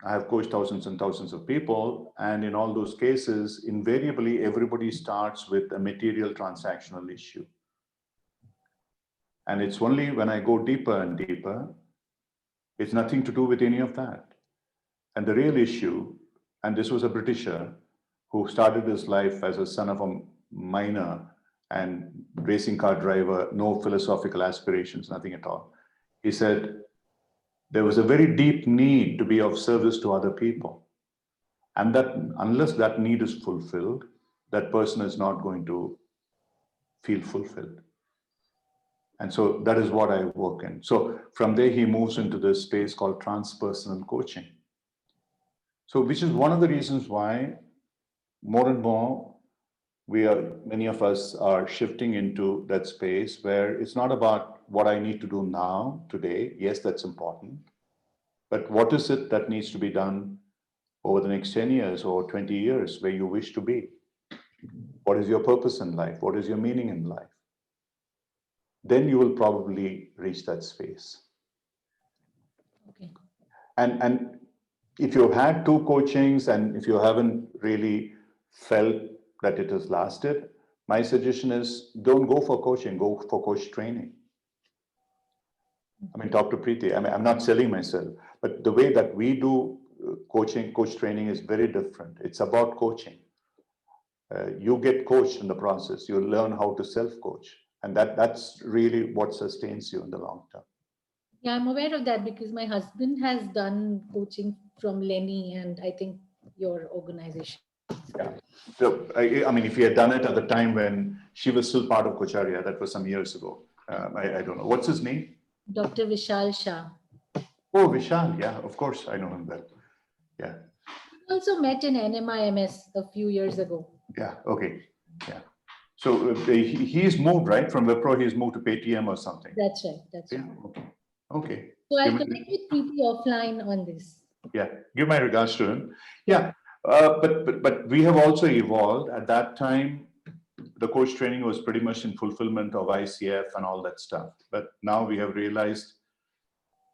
I have coached thousands and thousands of people, and in all those cases, invariably, everybody starts with a material transactional issue. And it's only when I go deeper and deeper, it's nothing to do with any of that. And the real issue, and this was a Britisher who started his life as a son of a miner and racing car driver, no philosophical aspirations, nothing at all. He said, there was a very deep need to be of service to other people. And that unless that need is fulfilled, that person is not going to feel fulfilled. And so that is what I work in. So from there, he moves into this space called transpersonal coaching. So which is one of the reasons why more and more many of us are shifting into that space where it's not about what I need to do now, today. Yes, that's important. But what is it that needs to be done over the next 10 years or 20 years where you wish to be? What is your purpose in life? What is your meaning in life? Then you will probably reach that space. Okay. And if you've had 2 coachings and if you haven't really felt that it has lasted, my suggestion is don't go for coaching, go for coach training. I mean, talk to Preeti. I mean, I'm not selling myself, but the way that we do coach training is very different. It's about coaching. You get coached in the process. You learn how to self-coach. And that's really what sustains you in the long term. Yeah, I'm aware of that because my husband has done coaching from Lenny and I think your organization. Yeah. So, I mean, if he had done it at the time when she was still part of Kocharia, that was some years ago. I don't know. What's his name? Dr. Vishal Shah. Oh, Vishal. Yeah, of course. I know him well. Yeah. We also met in NMIMS a few years ago. Yeah. Okay. Yeah. So he's moved, right? From Wipro, he's moved to Paytm or something. That's right. That's Yeah. right. Okay. Okay. So I'll connect with Preeti offline on this. Yeah. Give my regards to him. Yeah. But we have also evolved. At that time, the coach training was pretty much in fulfillment of ICF and all that stuff. But now we have realized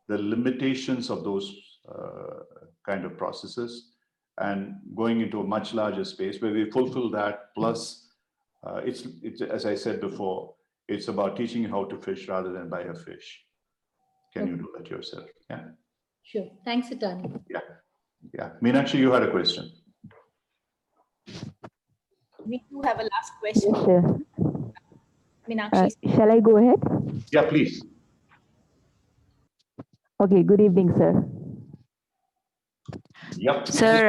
the limitations of those kind of processes and going into a much larger space where we fulfill that. Plus, it's as I said before, it's about teaching you how to fish rather than buy a fish. Can you do that yourself? Yeah. Sure. Thanks a ton. Yeah. Yeah. Meenakshi, you had a question. We do have a last question. Yes, sir. Meenakshi. Shall I go ahead? Yeah, please. Okay, good evening, sir. Yep. Sir,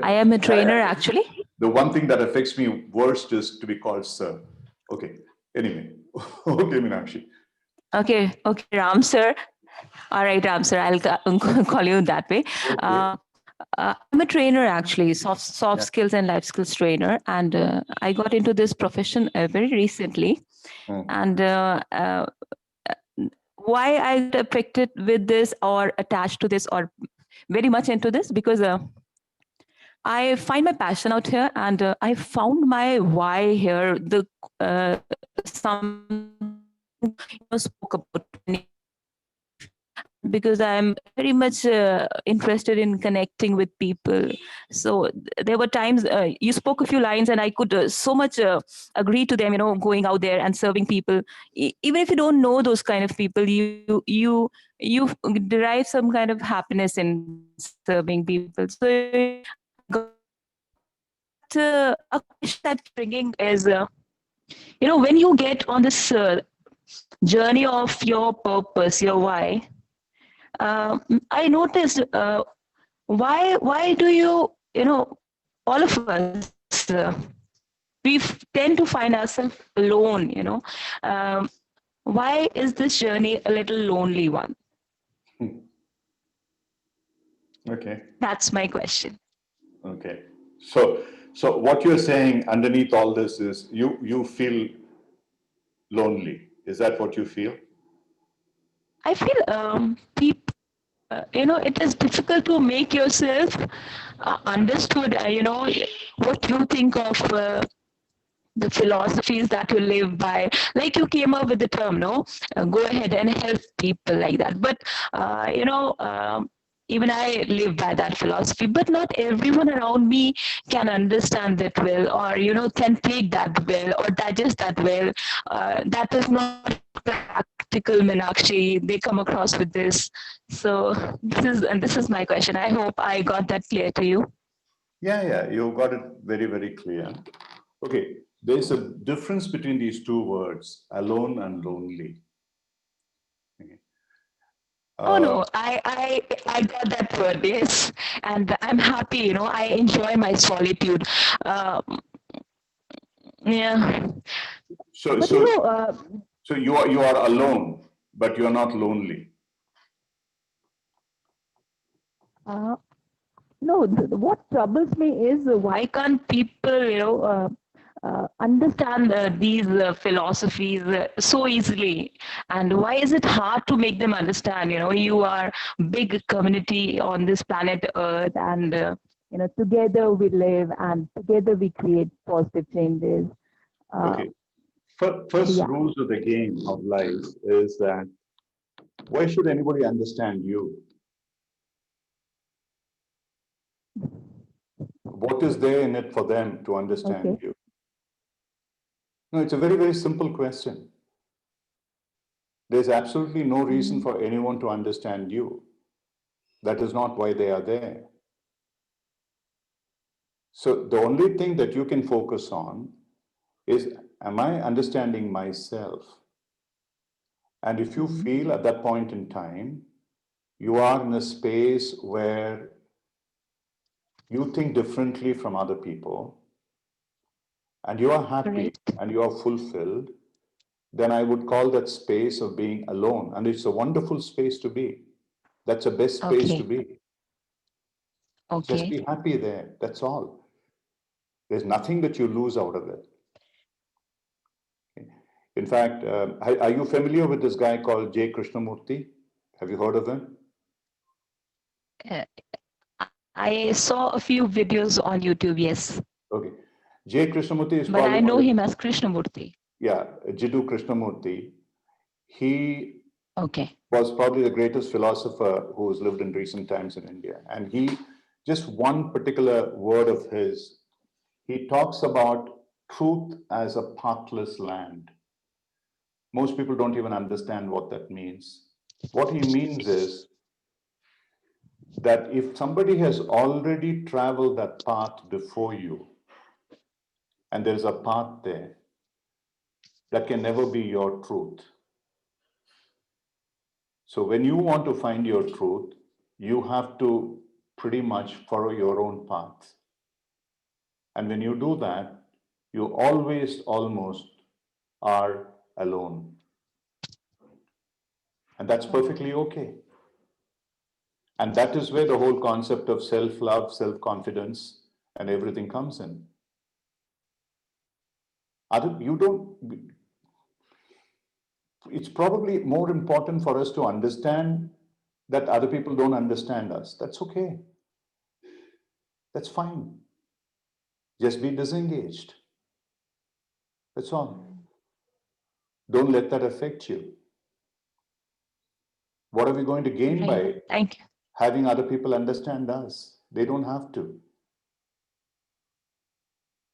I am a trainer actually. The one thing that affects me worst is to be called sir. Okay. Anyway. Okay, Meenakshi. Okay, Ram sir. All right, Ram sir, I'll call you that way. Okay. I'm a trainer actually, soft skills and life skills trainer, and I got into this profession very recently. And why I got affected with this or attached to this or very much into this, because I find my passion out here, and I found my why here. Some spoke about me, because I'm very much interested in connecting with people. So there were times you spoke a few lines and I could so much agree to them, going out there and serving people. Even if you don't know those kind of people, you derive some kind of happiness in serving people. So a question that's bringing is, when you get on this journey of your purpose, your why, I noticed why do you all of us we tend to find ourselves alone, why is this journey a little lonely one? Okay. That's my question. Okay. So what you're saying underneath all this is you feel lonely. Is that what you feel? I feel people, it is difficult to make yourself understood, what you think of the philosophies that you live by. Like you came up with the term, no? Go ahead and help people like that. But, even I live by that philosophy, but not everyone around me can understand that well, or, can take that well, or digest that well. That is not practical, Meenakshi. They come across with this. So this is my question. I hope I got that clear to you. Yeah, you got it very, very clear. Okay, there's a difference between these two words, alone and lonely. Okay. Oh no, I got that word, yes, and I'm happy. I enjoy my solitude. Yeah, So but so you are alone, but you're not lonely. no. What troubles me is why can't people, understand these philosophies so easily, and why is it hard to make them understand? You are big community on this planet Earth, and together we live, and together we create positive changes. Okay. First Yeah. rules of the game of life is that why should anybody understand you? What is there in it for them to understand Okay. you? No, it's a very, very simple question. There's absolutely no reason for anyone to understand you. That is not why they are there. So the only thing that you can focus on is, am I understanding myself? And if you feel at that point in time, you are in a space where you think differently from other people, and you are happy Right. and you are fulfilled, then I would call that space of being alone. And it's a wonderful space to be. That's the best space to be. Just Okay. be happy there. That's all. There's nothing that you lose out of it. In fact, are you familiar with this guy called J. Krishnamurti? Have you heard of him? Uh, I saw a few videos on YouTube, yes. Okay. J. Krishnamurti is But probably I know him as Krishnamurti. Yeah, Jiddu Krishnamurti. He Okay. was probably the greatest philosopher who's lived in recent times in India. And he, just one particular word of his, he talks about truth as a pathless land. Most people don't even understand what that means. What he means is that if somebody has already traveled that path before you, and there's a path there, that can never be your truth. So when you want to find your truth, you have to pretty much follow your own path. And when you do that, you always almost are alone. And that's perfectly okay. And that is where the whole concept of self-love, self-confidence, and everything comes in. It's probably more important for us to understand that other people don't understand us. That's okay. That's fine. Just be disengaged. That's all. Don't let that affect you. What are we going to gain by Thank you. having other people understand us? They don't have to.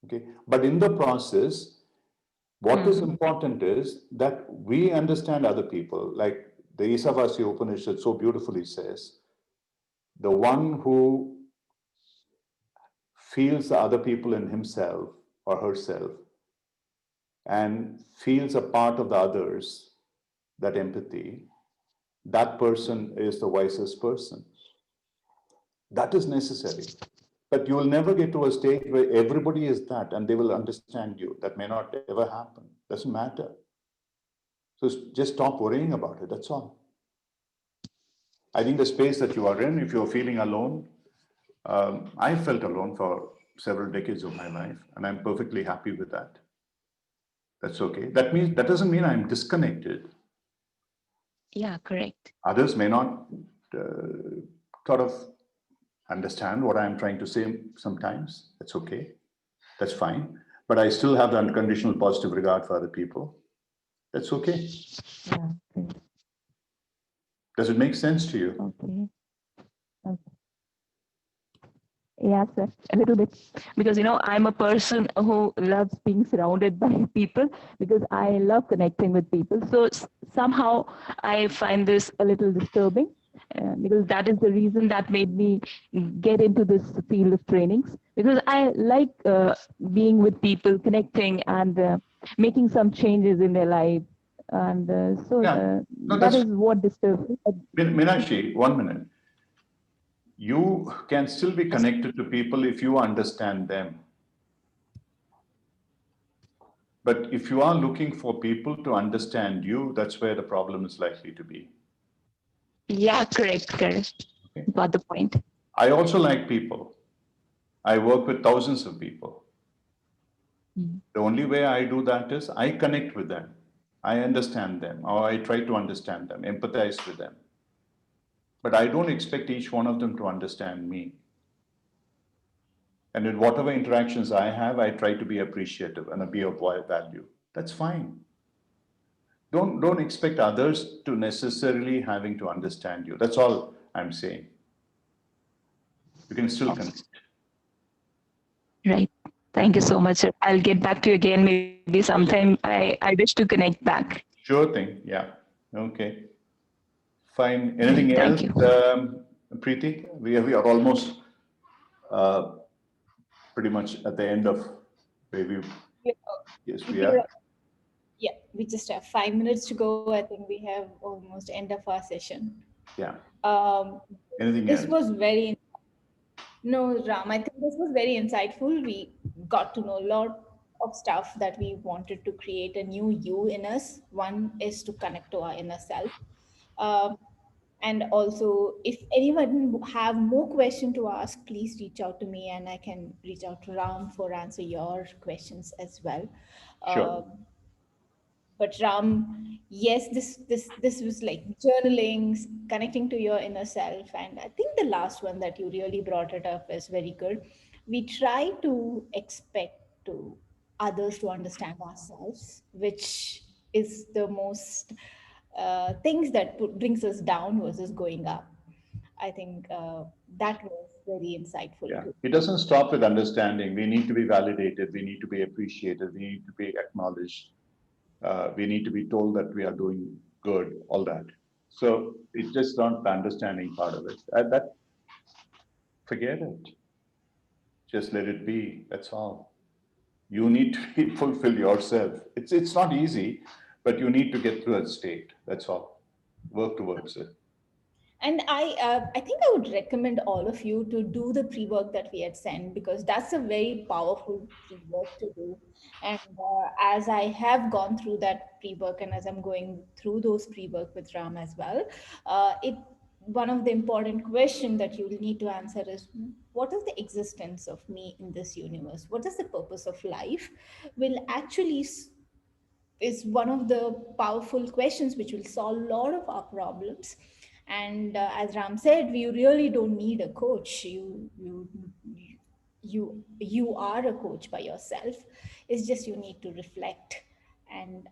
Okay. But in the process, what is important is that we understand other people. Like the Isavasya Upanishad so beautifully says, the one who feels the other people in himself or herself and feels a part of the others, that empathy, that person is the wisest person. That is necessary. But you will never get to a state where everybody is that and they will understand you. That may not ever happen. Doesn't matter. So just stop worrying about it. That's all. I think the space that you are in, if you're feeling alone, I felt alone for several decades of my life, and I'm perfectly happy with that. That's okay. That doesn't mean I'm disconnected. Yeah, correct. Others may not sort of understand what I'm trying to say sometimes. That's okay. That's fine. But I still have the unconditional positive regard for other people. That's okay. Yeah, correct. Does it make sense to you? Okay. Okay. Yeah, sir, a little bit. Because, I'm a person who loves being surrounded by people because I love connecting with people. So somehow I find this a little disturbing because that is the reason that made me get into this field of trainings, because I like being with people, connecting and making some changes in their life. And Yeah. No, that is what disturbs me. Meenakshi, 1 minute. You can still be connected to people if you understand them. But if you are looking for people to understand you, that's where the problem is likely to be. Yeah, correct. Okay. Got the point. I also like people. I work with thousands of people. The only way I do that is I connect with them. I understand them, or I try to understand them, empathize with them. But I don't expect each one of them to understand me. And in whatever interactions I have, I try to be appreciative and be of value. That's fine. Don't expect others to necessarily having to understand you. That's all I'm saying. You can still connect. Right. Thank you so much, sir. I'll get back to you again. Maybe sometime I wish to connect back. Sure thing. Yeah. Okay. Fine. Anything Thank else, you. Preeti? We are almost pretty much at the end of where we. Yes, we are. Yeah, we just have 5 minutes to go. I think we have almost end of our session. Yeah. Anything else? This was very, no, Ram, I think this was very insightful. We got to know a lot of stuff that we wanted to create a new you in us. One is to connect to our inner self. And also, if anyone have more question to ask, please reach out to me and I can reach out to Ram for answer your questions as well. Sure. But Ram, yes, this was like journaling, connecting to your inner self, and I think the last one that you really brought it up is very good. We try to expect to others to understand ourselves, which is the most things that brings us down versus going up. I think that was very insightful Yeah. too. It doesn't stop with understanding. We need to be validated. We need to be appreciated. We need to be acknowledged. We need to be told that we are doing good, all that. So it's just not the understanding part of it. Forget it. Just let it be. That's all. You need to fulfill yourself. It's not easy, but you need to get through that state. That's all. Work towards it. And I think I would recommend all of you to do the pre-work that we had sent, because that's a very powerful pre-work to do. And as I have gone through that pre-work and as I'm going through those pre-work with Ram as well, one of the important questions that you will need to answer is, what is the existence of me in this universe? What is the purpose of life? Will actually is one of the powerful questions which will solve a lot of our problems. And as Ram said, we really don't need a coach. You are a coach by yourself. It's just you need to reflect and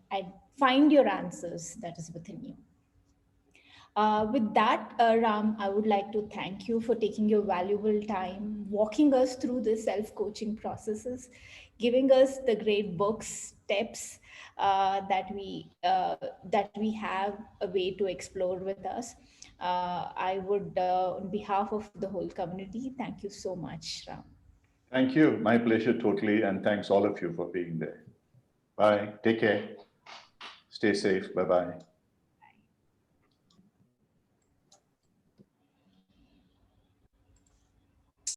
find your answers that is within you. With that, Ram, I would like to thank you for taking your valuable time, walking us through the self-coaching processes, giving us the great books, steps that we have a way to explore with us. I would, on behalf of the whole community, thank you so much, Ram. Thank you. My pleasure, totally. And thanks all of you for being there. Bye. Take care. Stay safe. Bye-bye.